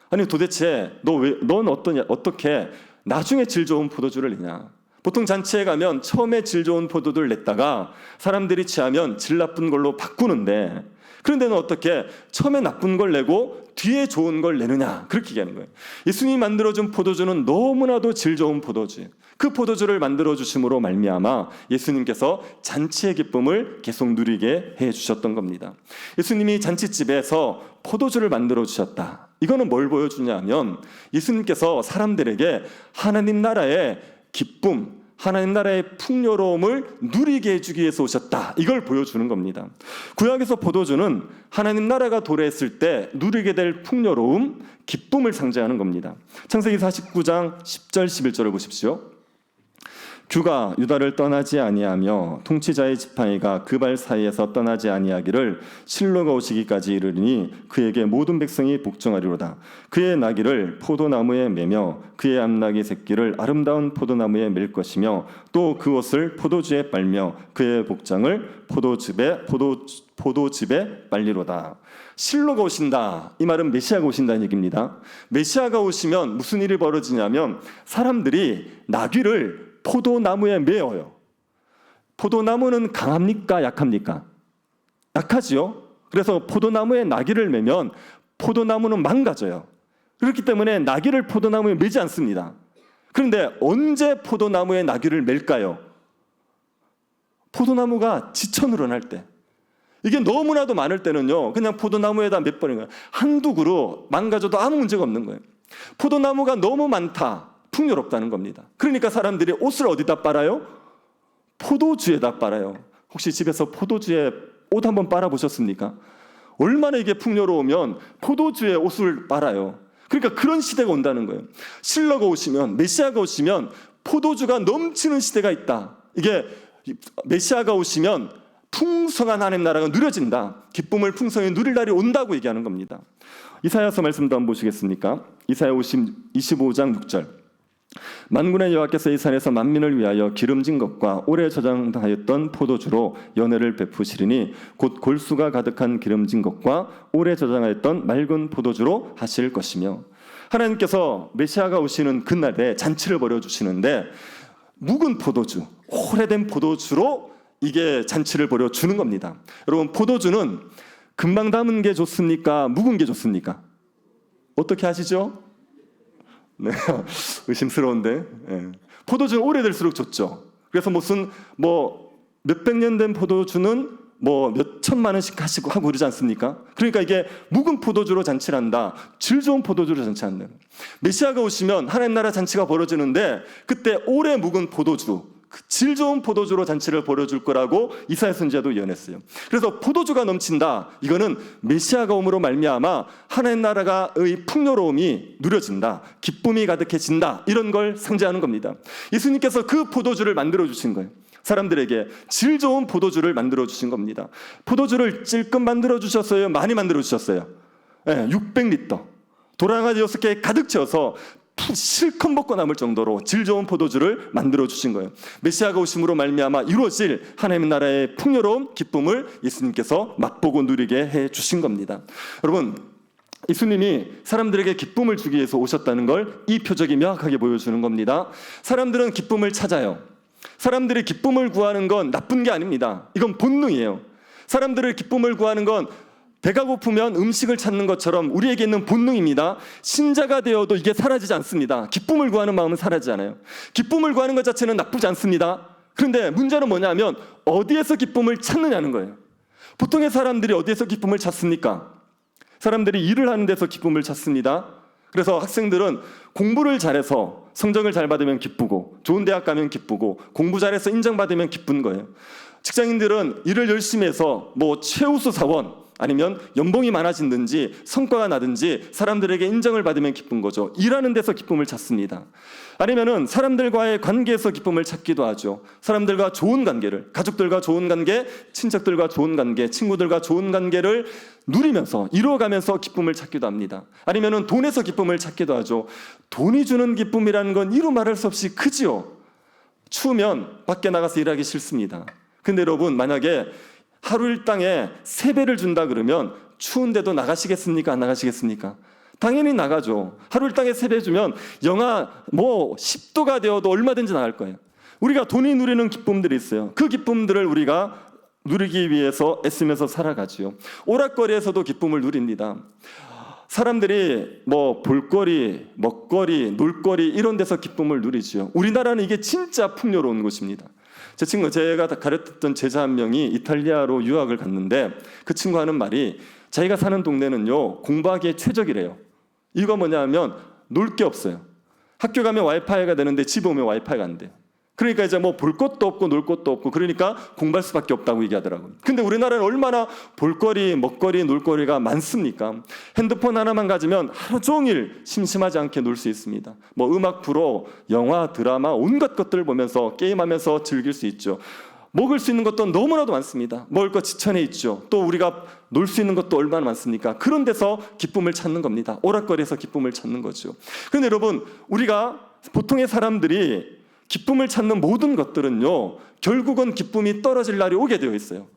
아니 도대체 넌 어떻게 나중에 질 좋은 포도주를 내냐. 보통 잔치에 가면 처음에 질 좋은 포도주를 냈다가 사람들이 취하면 질 나쁜 걸로 바꾸는데, 그런데 는 어떻게 처음에 나쁜 걸 내고 뒤에 좋은 걸 내느냐, 그렇게 얘기하는 거예요. 예수님이 만들어준 포도주는 너무나도 질 좋은 포도주, 그 포도주를 만들어주심으로 말미암아 예수님께서 잔치의 기쁨을 계속 누리게 해주셨던 겁니다. 예수님이 잔치집에서 포도주를 만들어주셨다. 이거는 뭘 보여주냐면 예수님께서 사람들에게 하나님 나라의 기쁨, 하나님 나라의 풍요로움을 누리게 해주기 위해서 오셨다. 이걸 보여주는 겁니다. 구약에서 포도주는 하나님 나라가 도래했을 때 누리게 될 풍요로움, 기쁨을 상징하는 겁니다. 창세기 49장 10절 11절을 보십시오. 규가 유다를 떠나지 아니하며 통치자의 지팡이가 그 발 사이에서 떠나지 아니하기를 실로가 오시기까지 이르리니 그에게 모든 백성이 복종하리로다. 그의 나귀를 포도나무에 매며 그의 암나귀 새끼를 아름다운 포도나무에 맬 것이며 또 그 옷을 포도주에 빨며 그의 복장을 포도즙에 빨리로다. 실로가 오신다. 이 말은 메시아가 오신다는 얘기입니다. 메시아가 오시면 무슨 일이 벌어지냐면 사람들이 나귀를 포도나무에 매어요. 포도나무는 강합니까? 약합니까? 약하지요. 그래서 포도나무에 나귀를 매면 포도나무는 망가져요. 그렇기 때문에 나귀를 포도나무에 매지 않습니다. 그런데 언제 포도나무에 나귀를 맬까요? 포도나무가 지쳐 늘어날 때. 이게 너무나도 많을 때는요, 그냥 포도나무에다 몇 번인 거예요. 한두 그루 망가져도 아무 문제가 없는 거예요. 포도나무가 너무 많다. 풍요롭다는 겁니다. 그러니까 사람들이 옷을 어디다 빨아요? 포도주에다 빨아요. 혹시 집에서 포도주에 옷 한번 빨아보셨습니까? 얼마나 이게 풍요로우면 포도주에 옷을 빨아요. 그러니까 그런 시대가 온다는 거예요. 실로가 오시면, 메시아가 오시면 포도주가 넘치는 시대가 있다. 이게 메시아가 오시면 풍성한 하나님 나라가 누려진다. 기쁨을 풍성히 누릴 날이 온다고 얘기하는 겁니다. 이사야서 말씀도 한번 보시겠습니까? 이사야 25장 6절. 만군의 여호와께서 이 산에서 만민을 위하여 기름진 것과 오래 저장하였던 포도주로 연회를 베푸시리니 곧 골수가 가득한 기름진 것과 오래 저장하였던 맑은 포도주로 하실 것이며, 하나님께서 메시아가 오시는 그날에 잔치를 벌여주시는데 묵은 포도주, 오래된 포도주로 이게 잔치를 벌여주는 겁니다. 여러분, 포도주는 금방 담은 게 좋습니까? 묵은 게 좋습니까? 어떻게 하시죠? 네, 의심스러운데. 네. 포도주는 오래될수록 좋죠. 그래서 무슨 몇백 년 된 포도주는 몇 천만 원씩 하고 그러지 않습니까? 그러니까 이게 묵은 포도주로 잔치를 한다. 질 좋은 포도주로 잔치한다. 메시아가 오시면 하나님 나라 잔치가 벌어지는데 그때 오래 묵은 포도주, 질 좋은 포도주로 잔치를 벌여줄 거라고 이사야 선지자도 예언했어요. 그래서 포도주가 넘친다. 이거는 메시아가 오므로 말미암아 하나님 나라가의 풍요로움이 누려진다. 기쁨이 가득해진다. 이런 걸 상징하는 겁니다. 예수님께서 그 포도주를 만들어 주신 거예요. 사람들에게 질 좋은 포도주를 만들어 주신 겁니다. 포도주를 찔끔 만들어 주셨어요? 많이 만들어 주셨어요? 네, 600리터. 도랑아지 6개 가득 채워서 실컷 먹고 남을 정도로 질 좋은 포도주를 만들어 주신 거예요. 메시아가 오심으로 말미암아 이루어질 하나님의 나라의 풍요로움, 기쁨을 예수님께서 맛보고 누리게 해 주신 겁니다. 여러분, 예수님이 사람들에게 기쁨을 주기 위해서 오셨다는 걸 이 표적이 명확하게 보여주는 겁니다. 사람들은 기쁨을 찾아요. 사람들이 기쁨을 구하는 건 나쁜 게 아닙니다. 이건 본능이에요. 사람들의 기쁨을 구하는 건 배가 고프면 음식을 찾는 것처럼 우리에게 있는 본능입니다. 신자가 되어도 이게 사라지지 않습니다. 기쁨을 구하는 마음은 사라지지 않아요. 기쁨을 구하는 것 자체는 나쁘지 않습니다. 그런데 문제는 뭐냐면 어디에서 기쁨을 찾느냐는 거예요. 보통의 사람들이 어디에서 기쁨을 찾습니까? 사람들이 일을 하는 데서 기쁨을 찾습니다. 그래서 학생들은 공부를 잘해서 성적을 잘 받으면 기쁘고, 좋은 대학 가면 기쁘고, 공부 잘해서 인정받으면 기쁜 거예요. 직장인들은 일을 열심히 해서 최우수 사원, 아니면 연봉이 많아진든지 성과가 나든지 사람들에게 인정을 받으면 기쁜 거죠. 일하는 데서 기쁨을 찾습니다. 아니면은 사람들과의 관계에서 기쁨을 찾기도 하죠. 사람들과 좋은 관계를, 가족들과 좋은 관계, 친척들과 좋은 관계, 친구들과 좋은 관계를 누리면서 이루어가면서 기쁨을 찾기도 합니다. 아니면은 돈에서 기쁨을 찾기도 하죠. 돈이 주는 기쁨이라는 건 이루 말할 수 없이 크지요. 추우면 밖에 나가서 일하기 싫습니다. 근데 여러분, 만약에 하루 일당에 3배를 준다 그러면 추운데도 나가시겠습니까? 안 나가시겠습니까? 당연히 나가죠. 하루 일당에 3배 주면 영하 10도가 되어도 얼마든지 나갈 거예요. 우리가 돈이 누리는 기쁨들이 있어요. 그 기쁨들을 우리가 누리기 위해서 애쓰면서 살아가지요. 오락거리에서도 기쁨을 누립니다. 사람들이 볼거리, 먹거리, 놀거리 이런 데서 기쁨을 누리지요. 우리나라는 이게 진짜 풍요로운 곳입니다. 제가 가르쳤던 제자 한 명이 이탈리아로 유학을 갔는데 그 친구 하는 말이 자기가 사는 동네는요 공부하기에 최적이래요. 이유가 뭐냐면 놀 게 없어요. 학교 가면 와이파이가 되는데 집에 오면 와이파이가 안 돼요. 그러니까 이제 볼 것도 없고 놀 것도 없고 그러니까 공부할 수밖에 없다고 얘기하더라고요. 근데 우리나라는 얼마나 볼거리, 먹거리, 놀거리가 많습니까? 핸드폰 하나만 가지면 하루 종일 심심하지 않게 놀 수 있습니다. 음악 프로, 영화, 드라마 온갖 것들을 보면서 게임하면서 즐길 수 있죠. 먹을 수 있는 것도 너무나도 많습니다. 먹을 것 지천에 있죠. 또 우리가 놀 수 있는 것도 얼마나 많습니까? 그런 데서 기쁨을 찾는 겁니다. 오락거리에서 기쁨을 찾는 거죠. 그런데 여러분, 우리가 보통의 사람들이 기쁨을 찾는 모든 것들은요 결국은 기쁨이 떨어질 날이 오게 되어 있어요.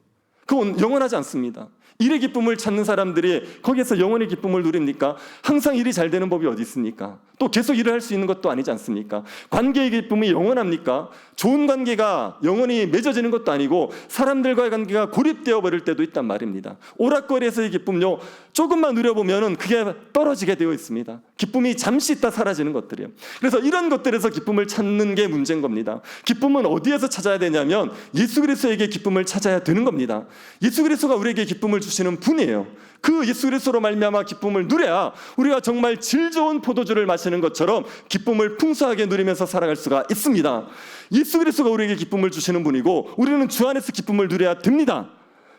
그건 영원하지 않습니다. 일의 기쁨을 찾는 사람들이 거기에서 영원히 기쁨을 누립니까? 항상 일이 잘 되는 법이 어디 있습니까? 또 계속 일을 할 수 있는 것도 아니지 않습니까? 관계의 기쁨이 영원합니까? 좋은 관계가 영원히 맺어지는 것도 아니고 사람들과의 관계가 고립되어 버릴 때도 있단 말입니다. 오락거리에서의 기쁨요 조금만 누려보면 그게 떨어지게 되어 있습니다. 기쁨이 잠시 있다 사라지는 것들이에요. 그래서 이런 것들에서 기쁨을 찾는 게 문제인 겁니다. 기쁨은 어디에서 찾아야 되냐면 예수 그리스도에게 기쁨을 찾아야 되는 겁니다. 예수 그리스도가 우리에게 기쁨을 주시는 분이에요. 그 예수 그리스도로 말미암아 기쁨을 누려야 우리가 정말 질 좋은 포도주를 마시는 것처럼 기쁨을 풍성하게 누리면서 살아갈 수가 있습니다. 예수 그리스도가 우리에게 기쁨을 주시는 분이고 우리는 주 안에서 기쁨을 누려야 됩니다.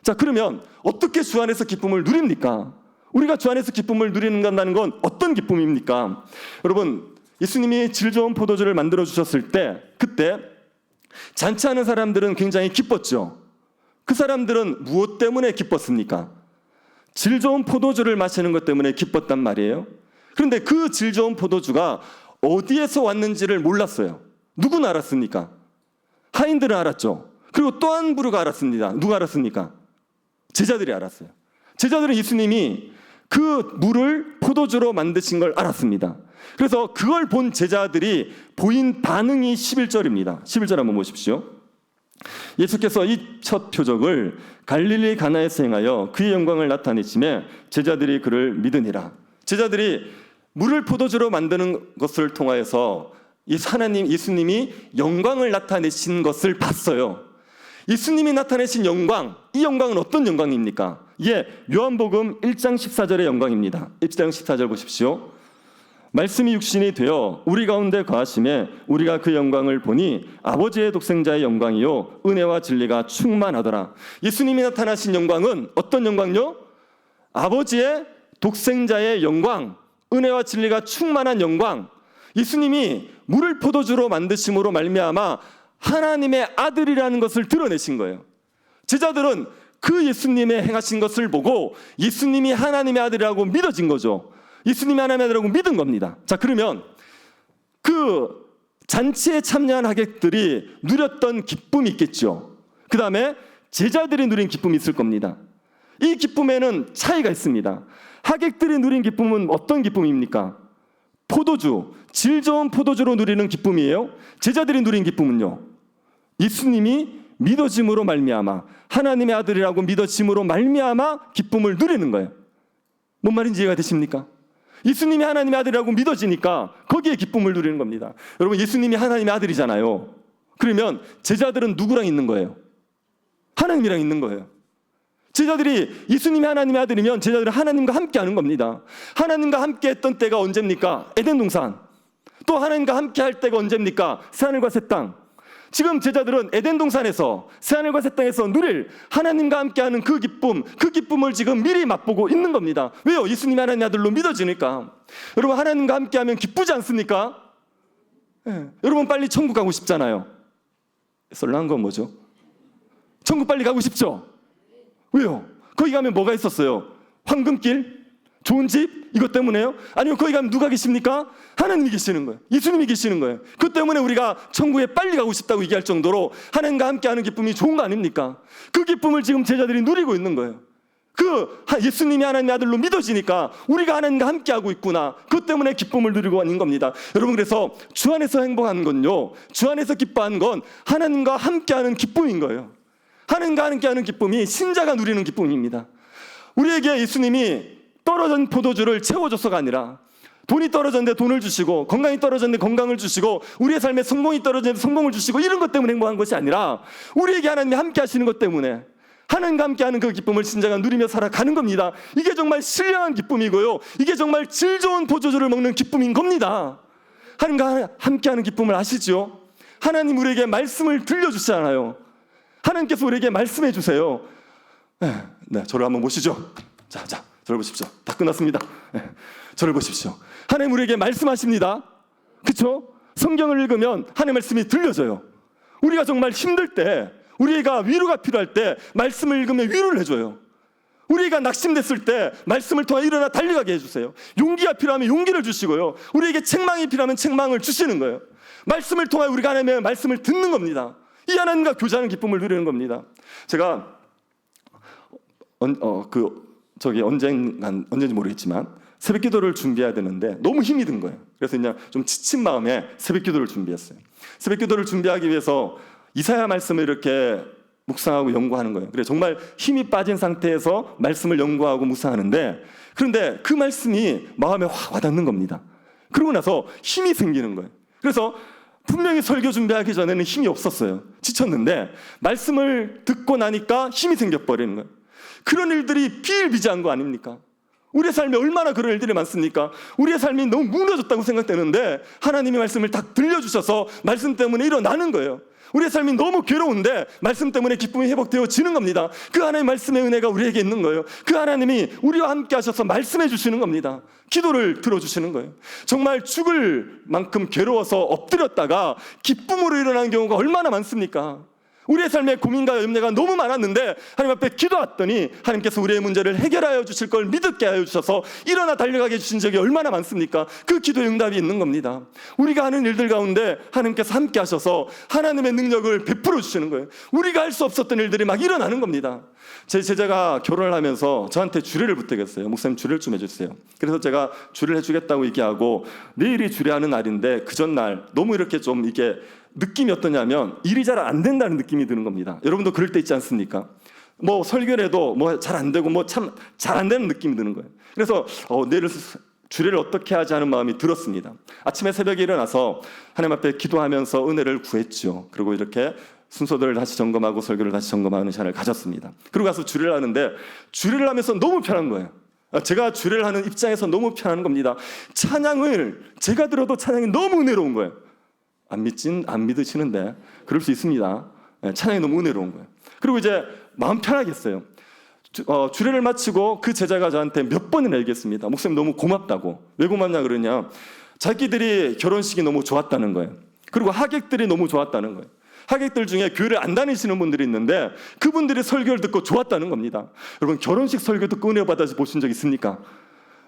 자, 그러면 어떻게 주 안에서 기쁨을 누립니까? 우리가 주 안에서 기쁨을 누리는다는 건 어떤 기쁨입니까? 여러분, 예수님이 질 좋은 포도주를 만들어 주셨을 때 그때 잔치하는 사람들은 굉장히 기뻤죠. 그 사람들은 무엇 때문에 기뻤습니까? 질 좋은 포도주를 마시는 것 때문에 기뻤단 말이에요. 그런데 그 질 좋은 포도주가 어디에서 왔는지를 몰랐어요. 누구는 알았습니까? 하인들은 알았죠. 그리고 또 한 부류가 알았습니다. 누가 알았습니까? 제자들이 알았어요. 제자들은 예수님이 그 물을 포도주로 만드신 걸 알았습니다. 그래서 그걸 본 제자들이 보인 반응이 11절입니다. 11절 한번 보십시오. 예수께서 이 첫 표적을 갈릴리 가나에서 행하여 그의 영광을 나타내심에 제자들이 그를 믿으니라. 제자들이 물을 포도주로 만드는 것을 통하여서 하나님 예수님이 영광을 나타내신 것을 봤어요. 예수님이 나타내신 영광, 이 영광은 어떤 영광입니까? 예, 요한복음 1장 14절의 영광입니다. 1장 14절 보십시오. 말씀이 육신이 되어 우리 가운데 거하심에 우리가 그 영광을 보니 아버지의 독생자의 영광이요 은혜와 진리가 충만하더라. 예수님이 나타나신 영광은 어떤 영광요? 아버지의 독생자의 영광, 은혜와 진리가 충만한 영광. 예수님이 물을 포도주로 만드심으로 말미암아 하나님의 아들이라는 것을 드러내신 거예요. 제자들은 그 예수님의 행하신 것을 보고 예수님이 하나님의 아들이라고 믿어진 거죠. 예수님이 하나님의 아들이라고 믿은 겁니다. 자, 그러면 그 잔치에 참여한 하객들이 누렸던 기쁨이 있겠죠. 그 다음에 제자들이 누린 기쁨이 있을 겁니다. 이 기쁨에는 차이가 있습니다. 하객들이 누린 기쁨은 어떤 기쁨입니까? 포도주, 질 좋은 포도주로 누리는 기쁨이에요. 제자들이 누린 기쁨은요, 예수님이 믿어짐으로 말미암아 하나님의 아들이라고 믿어짐으로 말미암아 기쁨을 누리는 거예요. 뭔 말인지 이해가 되십니까? 예수님이 하나님의 아들이라고 믿어지니까 거기에 기쁨을 누리는 겁니다. 여러분, 예수님이 하나님의 아들이잖아요. 그러면 제자들은 누구랑 있는 거예요? 하나님이랑 있는 거예요. 제자들이 예수님이 하나님의 아들이면 제자들은 하나님과 함께 하는 겁니다. 하나님과 함께 했던 때가 언제입니까? 에덴 동산. 또 하나님과 함께 할 때가 언제입니까? 새하늘과 새 땅. 지금 제자들은 에덴 동산에서 새하늘과 새 땅에서 누릴 하나님과 함께하는 그 기쁨을 지금 미리 맛보고 있는 겁니다. 왜요? 예수님이 하나님의 아들로 믿어지니까. 여러분, 하나님과 함께하면 기쁘지 않습니까? 네. 여러분, 빨리 천국 가고 싶잖아요. 썰렁한 건 뭐죠? 천국 빨리 가고 싶죠? 왜요? 거기 가면 뭐가 있었어요? 황금길? 좋은 집? 이것 때문에요? 아니면 거기 가면 누가 계십니까? 하나님이 계시는 거예요. 예수님이 계시는 거예요. 그 때문에 우리가 천국에 빨리 가고 싶다고 얘기할 정도로 하나님과 함께하는 기쁨이 좋은 거 아닙니까? 그 기쁨을 지금 제자들이 누리고 있는 거예요. 예수님이 하나님의 아들로 믿어지니까 우리가 하나님과 함께하고 있구나. 그것 때문에 기쁨을 누리고 있는 겁니다. 여러분, 그래서 주 안에서 행복한 건요, 주 안에서 기뻐하는 건 하나님과 함께하는 기쁨인 거예요. 하나님과 함께하는 기쁨이 신자가 누리는 기쁨입니다. 우리에게 예수님이 떨어진 포도주를 채워줘서가 아니라 돈이 떨어졌는데 돈을 주시고 건강이 떨어졌는데 건강을 주시고 우리의 삶에 성공이 떨어졌는데 성공을 주시고 이런 것 때문에 행복한 것이 아니라 우리에게 하나님이 함께 하시는 것 때문에 하나님과 함께하는 그 기쁨을 신자가 누리며 살아가는 겁니다. 이게 정말 신령한 기쁨이고요, 이게 정말 질 좋은 포도주를 먹는 기쁨인 겁니다. 하나님과 함께하는 기쁨을 아시죠? 하나님 우리에게 말씀을 들려주시잖아요. 하나님께서 우리에게 말씀해 주세요. 네, 저를 한번 보시죠. 자, 저를 보십시오. 다 끝났습니다. 저를 보십시오. 하나님 우리에게 말씀하십니다. 그렇죠? 성경을 읽으면 하나님의 말씀이 들려져요. 우리가 정말 힘들 때, 우리가 위로가 필요할 때 말씀을 읽으면 위로를 해줘요. 우리가 낙심됐을 때 말씀을 통해 일어나 달려가게 해주세요. 용기가 필요하면 용기를 주시고요, 우리에게 책망이 필요하면 책망을 주시는 거예요. 말씀을 통해 우리가 하나님의 말씀을 듣는 겁니다. 이 하나님과 교제하는 기쁨을 누리는 겁니다. 제가 언제인지 모르겠지만 새벽 기도를 준비해야 되는데 너무 힘이 든 거예요. 그래서 그냥 좀 지친 마음에 새벽 기도를 준비했어요. 새벽 기도를 준비하기 위해서 이사야 말씀을 이렇게 묵상하고 연구하는 거예요. 그래서 정말 힘이 빠진 상태에서 말씀을 연구하고 묵상하는데, 그런데 그 말씀이 마음에 확 와닿는 겁니다. 그러고 나서 힘이 생기는 거예요. 그래서 분명히 설교 준비하기 전에는 힘이 없었어요. 지쳤는데 말씀을 듣고 나니까 힘이 생겨버리는 거예요. 그런 일들이 비일비재한 거 아닙니까? 우리의 삶에 얼마나 그런 일들이 많습니까? 우리의 삶이 너무 무너졌다고 생각되는데 하나님의 말씀을 딱 들려주셔서 말씀 때문에 일어나는 거예요. 우리의 삶이 너무 괴로운데 말씀 때문에 기쁨이 회복되어지는 겁니다. 그 하나님의 말씀의 은혜가 우리에게 있는 거예요. 그 하나님이 우리와 함께 하셔서 말씀해 주시는 겁니다. 기도를 들어주시는 거예요. 정말 죽을 만큼 괴로워서 엎드렸다가 기쁨으로 일어나는 경우가 얼마나 많습니까? 우리의 삶에 고민과 염려가 너무 많았는데 하나님 앞에 기도했더니 하나님께서 우리의 문제를 해결하여 주실 걸 믿게 하여 주셔서 일어나 달려가게 해주신 적이 얼마나 많습니까? 그 기도의 응답이 있는 겁니다. 우리가 하는 일들 가운데 하나님께서 함께 하셔서 하나님의 능력을 베풀어 주시는 거예요. 우리가 할 수 없었던 일들이 막 일어나는 겁니다. 제 제자가 결혼을 하면서 저한테 주례를 부탁했어요. 목사님 주례를 좀 해주세요. 그래서 제가 주례를 해주겠다고 얘기하고 내일이 주례하는 날인데 그 전날 너무 이렇게 좀 이게 느낌이 어떠냐면 일이 잘 안 된다는 느낌이 드는 겁니다. 여러분도 그럴 때 있지 않습니까? 뭐 설교를 해도 뭐 잘 안 되고 뭐 참 잘 안 되는 느낌이 드는 거예요. 그래서 내일 주례를 어떻게 하지 하는 마음이 들었습니다. 아침에 새벽에 일어나서 하나님 앞에 기도하면서 은혜를 구했죠. 그리고 이렇게 순서들을 다시 점검하고 설교를 다시 점검하는 시간을 가졌습니다. 그리고 가서 주례를 하는데 주례를 하면서 너무 편한 거예요. 제가 주례를 하는 입장에서 너무 편한 겁니다. 찬양을 제가 들어도 찬양이 너무 은혜로운 거예요. 안 믿으시는데 그럴 수 있습니다. 찬양이 너무 은혜로운 거예요. 그리고 이제 마음 편하게 했어요. 주례를 마치고 그 제자가 저한테 몇 번이나 얘기했습니다. 목사님 너무 고맙다고. 왜 고맙냐 그러냐, 자기들이 결혼식이 너무 좋았다는 거예요. 그리고 하객들이 너무 좋았다는 거예요. 하객들 중에 교회를 안 다니시는 분들이 있는데 그분들이 설교를 듣고 좋았다는 겁니다. 여러분 결혼식 설교 듣고 은혜 받아 보신 적 있습니까?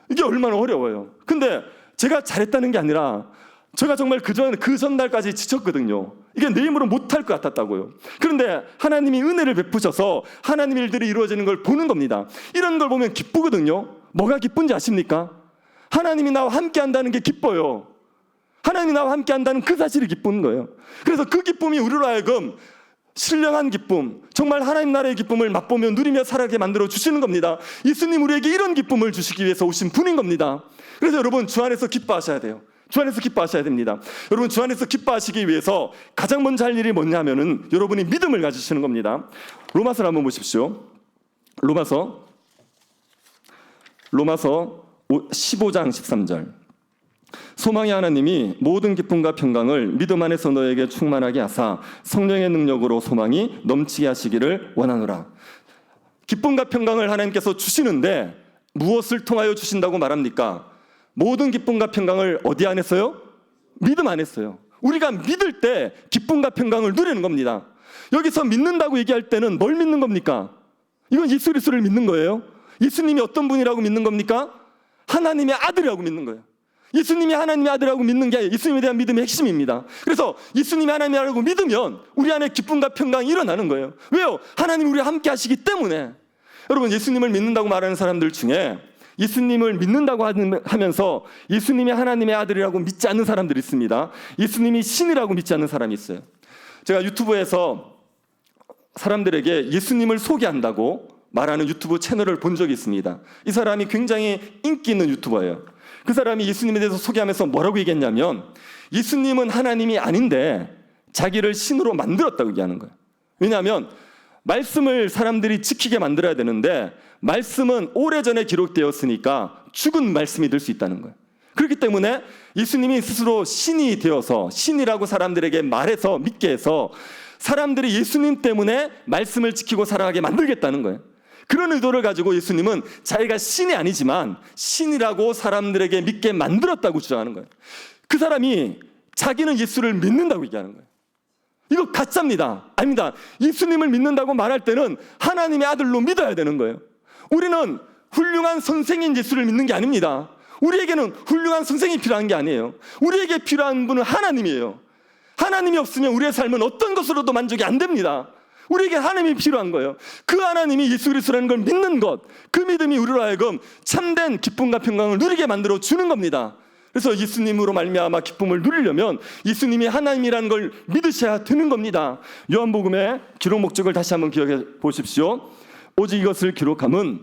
이게 얼마나 어려워요. 근데 제가 잘했다는 게 아니라 제가 정말 그 전날까지 지쳤거든요. 이게 내 힘으로 못할 것 같았다고요. 그런데 하나님이 은혜를 베푸셔서 하나님 일들이 이루어지는 걸 보는 겁니다. 이런 걸 보면 기쁘거든요. 뭐가 기쁜지 아십니까? 하나님이 나와 함께 한다는 게 기뻐요. 하나님이 나와 함께 한다는 그 사실이 기쁜 거예요. 그래서 그 기쁨이 우리로 하여금 신령한 기쁨, 정말 하나님 나라의 기쁨을 맛보며 누리며 살아가게 만들어 주시는 겁니다. 예수님 우리에게 이런 기쁨을 주시기 위해서 오신 분인 겁니다. 그래서 여러분 주 안에서 기뻐하셔야 돼요. 주 안에서 기뻐하셔야 됩니다. 여러분 주 안에서 기뻐하시기 위해서 가장 먼저 할 일이 뭐냐면은 여러분이 믿음을 가지시는 겁니다. 로마서를 한번 보십시오. 로마서 15장 13절. 소망의 하나님이 모든 기쁨과 평강을 믿음 안에서 너에게 충만하게 하사 성령의 능력으로 소망이 넘치게 하시기를 원하노라. 기쁨과 평강을 하나님께서 주시는데 무엇을 통하여 주신다고 말합니까? 모든 기쁨과 평강을 어디 안에서요? 믿음 안에서요. 우리가 믿을 때 기쁨과 평강을 누리는 겁니다. 여기서 믿는다고 얘기할 때는 뭘 믿는 겁니까? 이건 예수 그리스도를 믿는 거예요. 예수님이 어떤 분이라고 믿는 겁니까? 하나님의 아들이라고 믿는 거예요. 예수님이 하나님의 아들이라고 믿는 게 예수님에 대한 믿음의 핵심입니다. 그래서 예수님이 하나님이라고 믿으면 우리 안에 기쁨과 평강이 일어나는 거예요. 왜요? 하나님이 우리와 함께 하시기 때문에. 여러분 예수님을 믿는다고 말하는 사람들 중에 예수님을 믿는다고 하면서 예수님이 하나님의 아들이라고 믿지 않는 사람들이 있습니다. 예수님이 신이라고 믿지 않는 사람이 있어요. 제가 유튜브에서 사람들에게 예수님을 소개한다고 말하는 유튜브 채널을 본 적이 있습니다. 이 사람이 굉장히 인기 있는 유튜버예요. 그 사람이 예수님에 대해서 소개하면서 뭐라고 얘기했냐면 예수님은 하나님이 아닌데 자기를 신으로 만들었다고 얘기하는 거예요. 왜냐하면 말씀을 사람들이 지키게 만들어야 되는데 말씀은 오래전에 기록되었으니까 죽은 말씀이 될 수 있다는 거예요. 그렇기 때문에 예수님이 스스로 신이 되어서 신이라고 사람들에게 말해서 믿게 해서 사람들이 예수님 때문에 말씀을 지키고 살아가게 만들겠다는 거예요. 그런 의도를 가지고 예수님은 자기가 신이 아니지만 신이라고 사람들에게 믿게 만들었다고 주장하는 거예요. 그 사람이 자기는 예수를 믿는다고 얘기하는 거예요. 이거 가짜입니다. 아닙니다. 예수님을 믿는다고 말할 때는 하나님의 아들로 믿어야 되는 거예요. 우리는 훌륭한 선생인 예수를 믿는 게 아닙니다. 우리에게는 훌륭한 선생이 필요한 게 아니에요. 우리에게 필요한 분은 하나님이에요. 하나님이 없으면 우리의 삶은 어떤 것으로도 만족이 안 됩니다. 우리에게 하나님이 필요한 거예요. 그 하나님이 예수 그리스도라는 걸 믿는 것, 그 믿음이 우리로 하여금 참된 기쁨과 평강을 누리게 만들어 주는 겁니다. 그래서 예수님으로 말미암아 기쁨을 누리려면 예수님이 하나님이라는 걸 믿으셔야 되는 겁니다. 요한복음의 기록 목적을 다시 한번 기억해 보십시오. 오직 이것을 기록함은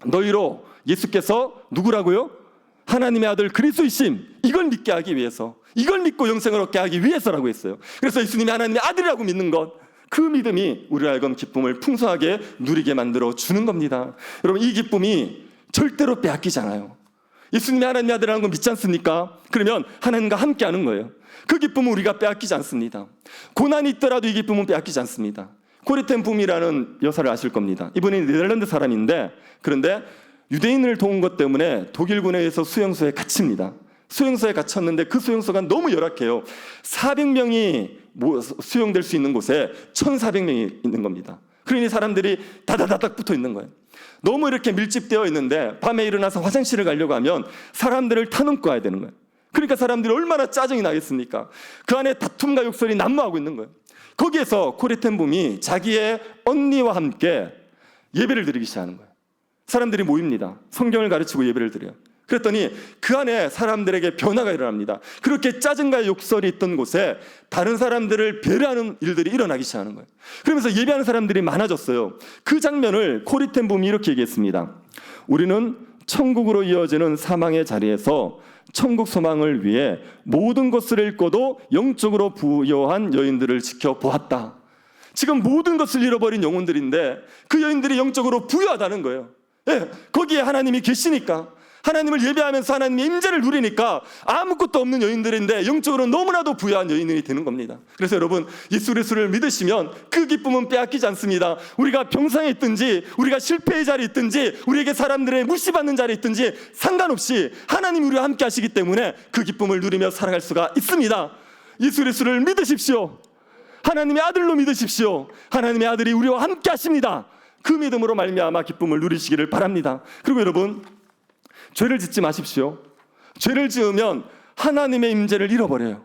너희로 예수께서 누구라고요? 하나님의 아들 그리스도이심, 이걸 믿게 하기 위해서, 이걸 믿고 영생을 얻게 하기 위해서라고 했어요. 그래서 예수님이 하나님의 아들이라고 믿는 것, 그 믿음이 우리로 하여금 기쁨을 풍성하게 누리게 만들어 주는 겁니다. 여러분 이 기쁨이 절대로 빼앗기지 않아요. 예수님이 하나님의 아들이라는 걸 믿지 않습니까? 그러면 하나님과 함께하는 거예요. 그 기쁨은 우리가 빼앗기지 않습니다. 고난이 있더라도 이 기쁨은 빼앗기지 않습니다. 코리텐 붐이라는 여사를 아실 겁니다. 이분이 네덜란드 사람인데 그런데 유대인을 도운 것 때문에 독일군에 의해서 수용소에 갇힙니다. 수용소에 갇혔는데 그 수용소가 너무 열악해요. 400명이 수용될 수 있는 곳에 1,400명이 있는 겁니다. 그러니 사람들이 다다다닥 붙어 있는 거예요. 너무 이렇게 밀집되어 있는데 밤에 일어나서 화장실을 가려고 하면 사람들을 타넘고 가야 되는 거예요. 그러니까 사람들이 얼마나 짜증이 나겠습니까? 그 안에 다툼과 욕설이 난무하고 있는 거예요. 거기에서 코리텐붐이 자기의 언니와 함께 예배를 드리기 시작하는 거예요. 사람들이 모입니다. 성경을 가르치고 예배를 드려요. 그랬더니 그 안에 사람들에게 변화가 일어납니다. 그렇게 짜증과 욕설이 있던 곳에 다른 사람들을 배려하는 일들이 일어나기 시작하는 거예요. 그러면서 예배하는 사람들이 많아졌어요. 그 장면을 코리텐붐이 이렇게 얘기했습니다. 우리는 천국으로 이어지는 사망의 자리에서 천국 소망을 위해 모든 것을 잃고도 영적으로 부여한 여인들을 지켜보았다. 지금 모든 것을 잃어버린 영혼들인데 그 여인들이 영적으로 부여하다는 거예요. 예, 거기에 하나님이 계시니까, 하나님을 예배하면서 하나님의 임재를 누리니까 아무것도 없는 여인들인데 영적으로 너무나도 부유한 여인이 되는 겁니다. 그래서 여러분, 예수 그리스도를 믿으시면 그 기쁨은 빼앗기지 않습니다. 우리가 병상에 있든지 우리가 실패의 자리에 있든지 우리에게 사람들의 무시받는 자리에 있든지 상관없이 하나님이 우리와 함께 하시기 때문에 그 기쁨을 누리며 살아갈 수가 있습니다. 예수 그리스도를 믿으십시오. 하나님의 아들로 믿으십시오. 하나님의 아들이 우리와 함께 하십니다. 그 믿음으로 말미암아 기쁨을 누리시기를 바랍니다. 그리고 여러분, 죄를 짓지 마십시오. 죄를 지으면 하나님의 임재를 잃어버려요.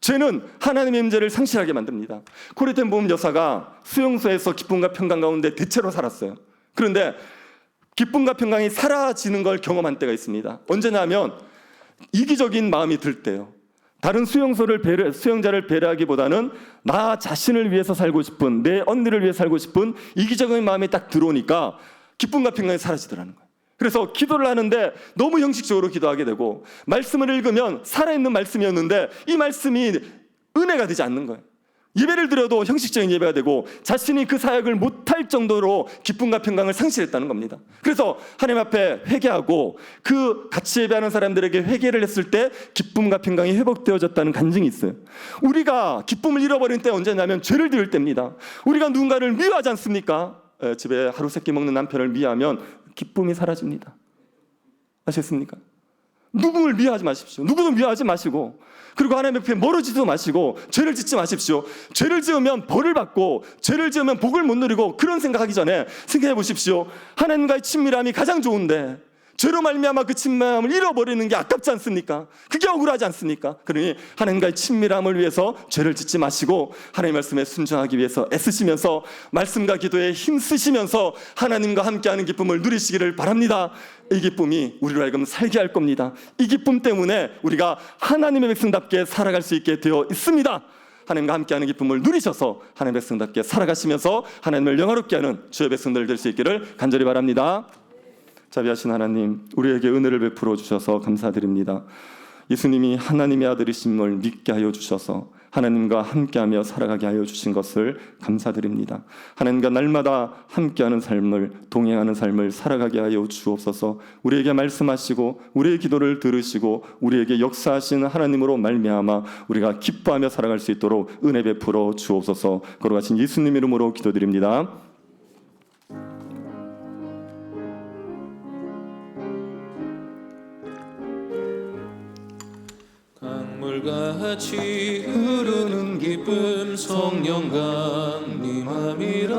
죄는 하나님의 임재를 상실하게 만듭니다. 코리텐붐 여사가 수용소에서 기쁨과 평강 가운데 대체로 살았어요. 그런데 기쁨과 평강이 사라지는 걸 경험한 때가 있습니다. 언제냐면 이기적인 마음이 들 때요. 다른 수용자를 배려하기보다는 나 자신을 위해서 살고 싶은, 내 언니를 위해 살고 싶은 이기적인 마음이 딱 들어오니까 기쁨과 평강이 사라지더라는 거예요. 그래서 기도를 하는데 너무 형식적으로 기도하게 되고, 말씀을 읽으면 살아있는 말씀이었는데 이 말씀이 은혜가 되지 않는 거예요. 예배를 드려도 형식적인 예배가 되고 자신이 그 사역을 못할 정도로 기쁨과 평강을 상실했다는 겁니다. 그래서 하나님 앞에 회개하고 그 같이 예배하는 사람들에게 회개를 했을 때 기쁨과 평강이 회복되어졌다는 간증이 있어요. 우리가 기쁨을 잃어버린 때 언제냐면 죄를 지을 때입니다. 우리가 누군가를 미워하지 않습니까? 집에 하루 세끼 먹는 남편을 미워하면 기쁨이 사라집니다. 아셨습니까? 누구를 미워하지 마십시오. 누구도 미워하지 마시고, 그리고 하나님 앞에 멀어지지도 마시고 죄를 짓지 마십시오. 죄를 지으면 벌을 받고 죄를 지으면 복을 못 누리고, 그런 생각하기 전에 생각해 보십시오. 하나님과의 친밀함이 가장 좋은데 죄로 말미암아 그 친밀함을 잃어버리는 게 아깝지 않습니까? 그게 억울하지 않습니까? 그러니 하나님과의 친밀함을 위해서 죄를 짓지 마시고 하나님의 말씀에 순종하기 위해서 애쓰시면서 말씀과 기도에 힘쓰시면서 하나님과 함께하는 기쁨을 누리시기를 바랍니다. 이 기쁨이 우리로 하여금 살게 할 겁니다. 이 기쁨 때문에 우리가 하나님의 백성답게 살아갈 수 있게 되어 있습니다. 하나님과 함께하는 기쁨을 누리셔서 하나님의 백성답게 살아가시면서 하나님을 영화롭게 하는 주의 백성들 될 수 있기를 간절히 바랍니다. 자비하신 하나님, 우리에게 은혜를 베풀어 주셔서 감사드립니다. 예수님이 하나님의 아들이심을 믿게 하여 주셔서 하나님과 함께하며 살아가게 하여 주신 것을 감사드립니다. 하나님과 날마다 함께하는 삶을, 동행하는 삶을 살아가게 하여 주옵소서. 우리에게 말씀하시고 우리의 기도를 들으시고 우리에게 역사하신 하나님으로 말미암아 우리가 기뻐하며 살아갈 수 있도록 은혜 베풀어 주옵소서. 거룩하신 예수님 이름으로 기도드립니다. 강물같이 흐르는 기쁨 성령 강림함이라.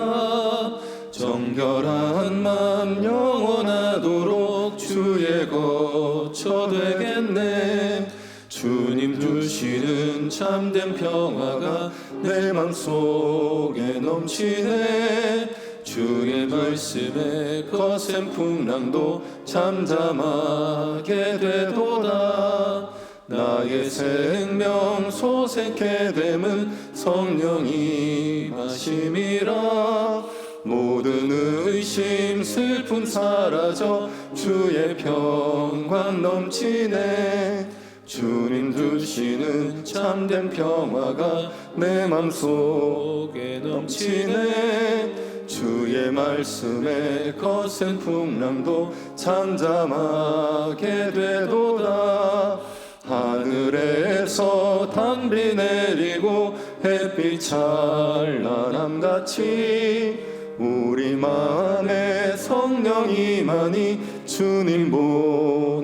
정결한 맘 영원하도록 주의 거처 되겠네. 주님 주시는 참된 평화가 내 맘속에 넘치네. 주의 말씀에 거센 풍랑도 잠잠하게 되도다. 나의 생명 소생케 됨은 성령이 마심이라. 모든 의심 슬픔 사라져 주의 평강 넘치네. 주님 주시는 참된 평화가 내 맘속에 넘치네. 주의 말씀에 거센 풍랑도 잠잠하게 되도다. 하늘에서 단비 내리고 햇빛 찬란함같이 우리 마음에 성령이 많이 주님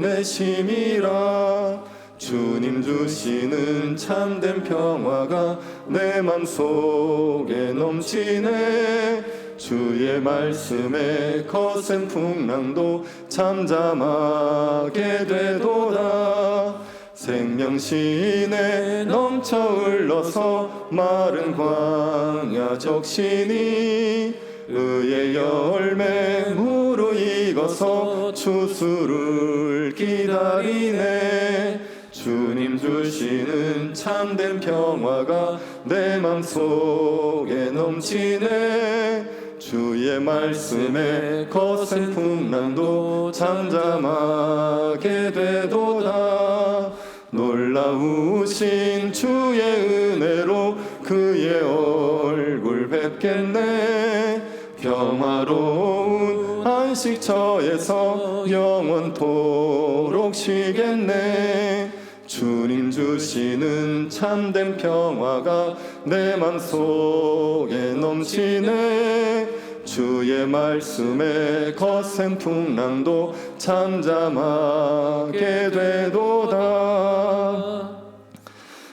보내심이라. 주님 주시는 참된 평화가 내 맘속에 넘치네. 주의 말씀에 거센 풍랑도 잠잠하게 되도다. 생명신에 넘쳐 흘러서 마른 광야 적시니 의의 열매 무르익어서 추수를 기다리네. 주님 주시는 참된 평화가 내 맘속에 넘치네. 주의 말씀에 거센 풍랑도 잠잠하게 되도다. 놀라우신 주의 은혜로 그의 얼굴 뵙겠네. 평화로운 안식처에서 영원토록 쉬겠네. 주님 주시는 참된 평화가 내 맘속에 넘치네. 주의 말씀에 거센 풍랑도 잠잠하게 되도다.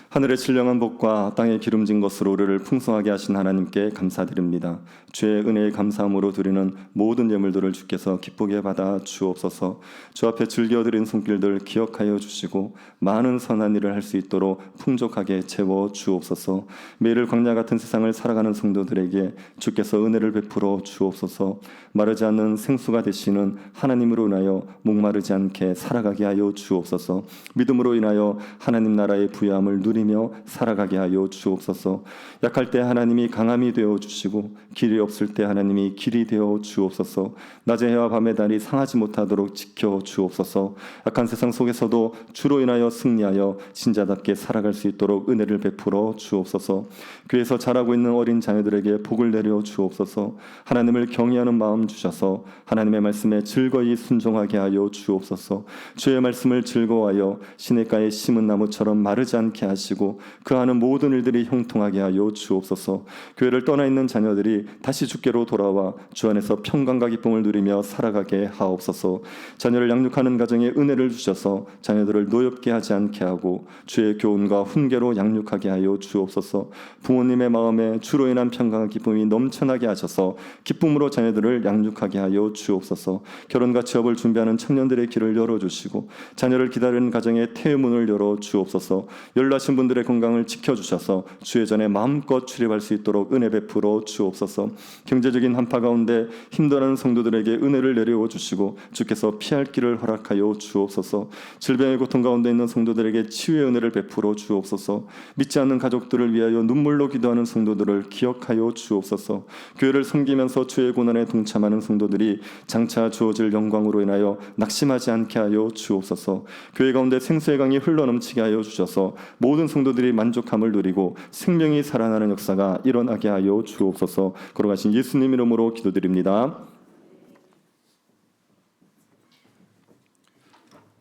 하늘의 신령한 복과 땅의 기름진 것으로 우리를 풍성하게 하신 하나님께 감사드립니다. 주의 은혜에 감사함으로 드리는 모든 예물들을 주께서 기쁘게 받아 주옵소서. 주 앞에 즐겨드린 손길들 기억하여 주시고 많은 선한 일을 할 수 있도록 풍족하게 채워 주옵소서. 매일 광야 같은 세상을 살아가는 성도들에게 주께서 은혜를 베풀어 주옵소서. 마르지 않는 생수가 되시는 하나님으로 인하여 목마르지 않게 살아가게 하여 주옵소서. 믿음으로 인하여 하나님 나라의 부요함을 누리며 살아가게 하여 주옵소서. 약할 때 하나님이 강함이 되어 주시고 길이 없을 때 하나님이 길이 되어 주옵소서. 낮의 해와 밤의 달이 상하지 못하도록 지켜 주옵소서. 약한 세상 속에서도 주로 인하여 승리하여 신자답게 살아갈 수 있도록 은혜를 베풀어 주옵소서. 교회에서 자라고 있는 어린 자녀들에게 복을 내려 주옵소서. 하나님을 경외하는 마음 주셔서 하나님의 말씀에 즐거이 순종하게 하여 주옵소서. 주의 말씀을 즐거워하여 시냇가에 심은 나무처럼 마르지 않게 하시고 그 하는 모든 일들이 형통하게 하여 주옵소서. 교회를 떠나 있는 자녀들이 다시 주께로 돌아와 주 안에서 평강과 기쁨을 누리며 살아가게 하옵소서. 자녀를 양육하는 가정에 은혜를 주셔서 자녀들을 노엽게 하지 않게 하고 주의 교훈과 훈계로 양육하게 하여 주옵소서. 부모님의 마음에 주로 인한 평강과 기쁨이 넘쳐나게 하셔서 기쁨으로 자녀들을 양육하게 하여 주옵소서. 결혼과 취업을 준비하는 청년들의 길을 열어주시고 자녀를 기다리는 가정에 태문을 열어 주옵소서. 연락하신 분들의 건강을 지켜주셔서 주의 전에 마음껏 출입할 수 있도록 은혜 베풀어 주옵소서. 경제적인 한파 가운데 힘들어하는 성도들에게 은혜를 내려오 주시고 주께서 피할 길을 허락하여 주옵소서. 질병의 고통 가운데 있는 성도들에게 치유의 은혜를 베풀어 주옵소서. 믿지 않는 가족들을 위하여 눈물로 기도하는 성도들을 기억하여 주옵소서. 교회를 섬기면서 주의 고난에 동참하는 성도들이 장차 주어질 영광으로 인하여 낙심하지 않게 하여 주옵소서. 교회 가운데 생수의 강이 흘러넘치게 하여 주셔서 모든 성도들이 만족함을 누리고 생명이 살아나는 역사가 일어나게 하여 주옵소서. 걸어가신 예수님 이름으로 기도드립니다.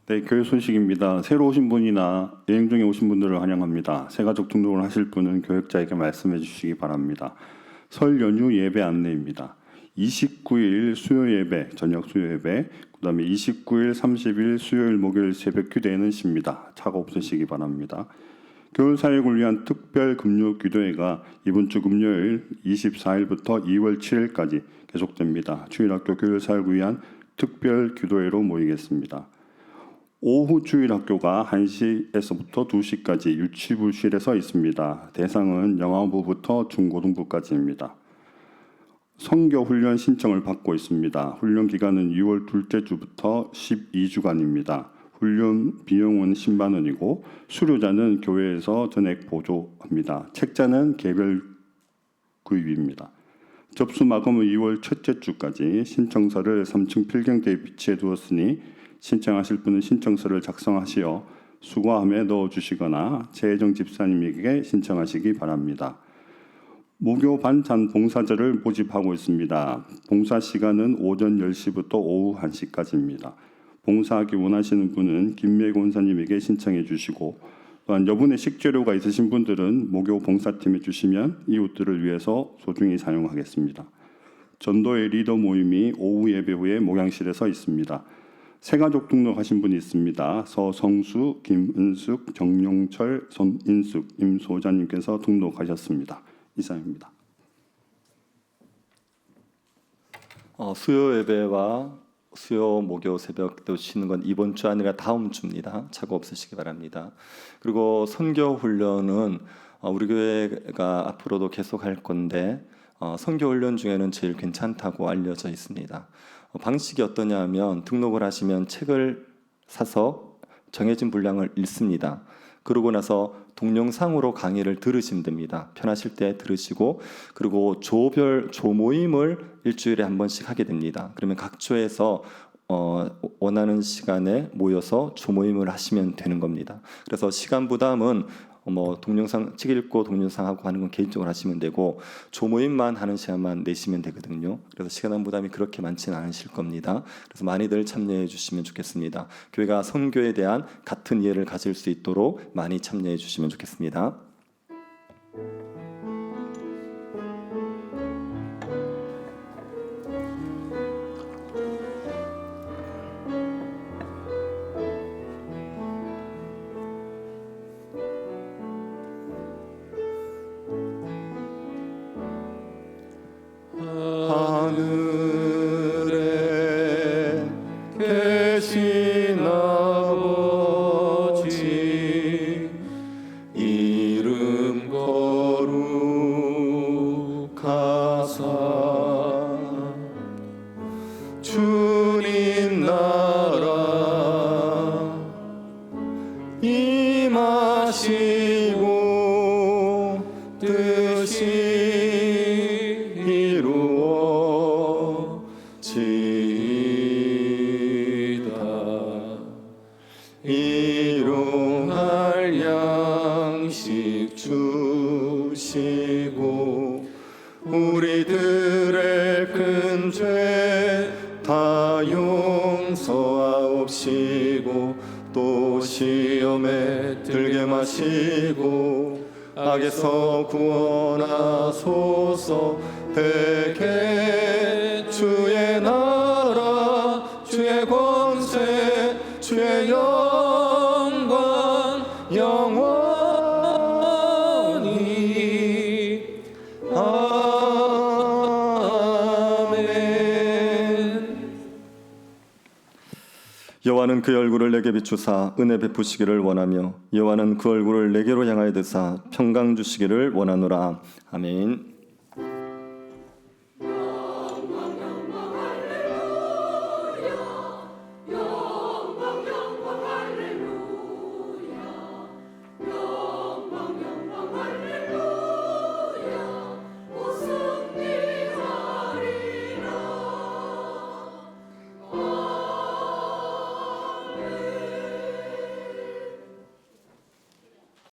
네, 교회 소식입니다. 새로 오신 분이나 여행 중에 오신 분들을 환영합니다. 새가족 등록을 하실 분은 교역자에게 말씀해 주시기 바랍니다. 설 연휴 예배 안내입니다. 29일 수요 예배, 저녁 수요 예배, 그다음에 29일, 30일 수요일, 목요일 새벽 규대에는 쉽니다. 차가 없으시기 바랍니다. 교회 사역을 위한 특별 금요 기도회가 이번 주 금요일 24일부터 2월 7일까지 계속됩니다. 주일학교 교회 사역을 위한 특별 기도회로 모이겠습니다. 오후 주일학교가 1시에서부터 2시까지 유치부실에서 있습니다. 대상은 영아부부터 중고등부까지입니다. 성교훈련 신청을 받고 있습니다. 훈련 기간은 6월 둘째 주부터 12주간입니다. 훈련 비용은 10만 원이고 수료자는 교회에서 전액 보조합니다. 책자는 개별 구입입니다. 접수 마감은 2월 첫째 주까지 신청서를 3층 필경대에 비치해 두었으니 신청하실 분은 신청서를 작성하시어 수거함에 넣어주시거나 최혜정 집사님에게 신청하시기 바랍니다. 무교 반찬 봉사자를 모집하고 있습니다. 봉사 시간은 오전 10시부터 오후 1시까지입니다. 봉사하기 원하시는 분은 김매 권사님에게 신청해 주시고 또한 여분의 식재료가 있으신 분들은 무교 봉사팀에 주시면 이웃들을 위해서 소중히 사용하겠습니다. 전도의 리더 모임이 오후 예배 후에 목양실에서 있습니다. 새가족 등록하신 분이 있습니다. 서성수, 김은숙, 정용철, 손인숙, 임소자님께서 등록하셨습니다. 이상입니다. 수요 예배와 수요 목요 새벽도 쉬는 건 이번 주 아니라 다음 주입니다. 착오 없으시기 바랍니다. 그리고 선교 훈련은 우리 교회가 앞으로도 계속 할 건데 선교 훈련 중에는 제일 괜찮다고 알려져 있습니다. 방식이 어떠냐면 등록을 하시면 책을 사서 정해진 분량을 읽습니다. 그러고 나서 동영상으로 강의를 들으시면 됩니다. 편하실 때 들으시고, 그리고 조별 조모임을 일주일에 한 번씩 하게 됩니다. 그러면 각 조에서 원하는 시간에 모여서 조모임을 하시면 되는 겁니다. 그래서 시간 부담은 동영상 책 읽고 동영상하고 하는 건 개인적으로 하시면 되고, 조모임만 하는 시간만 내시면 되거든요. 그래서 시간 부담이 그렇게 많지는 않으실 겁니다. 그래서 많이들 참여해 주시면 좋겠습니다. 교회가 선교에 대한 같은 이해를 가질 수 있도록 많이 참여해 주시면 좋겠습니다. 하늘에 계신 아버지, 이름 거룩하사 주님 나라 임하시고 뜻이 일용할 양식 주시고 우리들의 큰 죄 다 용서하옵시고 또 시험에 들게 마시고 악에서 구원하소서. 대개 주의 나라 주의 권세 주의 영광 영원히 아멘. 여호와는 그 얼굴을 내게 비추사 은혜 베푸시기를 원하며 여호와는 그 얼굴을 내게로 향하여 드사 평강 주시기를 원하노라. 아멘.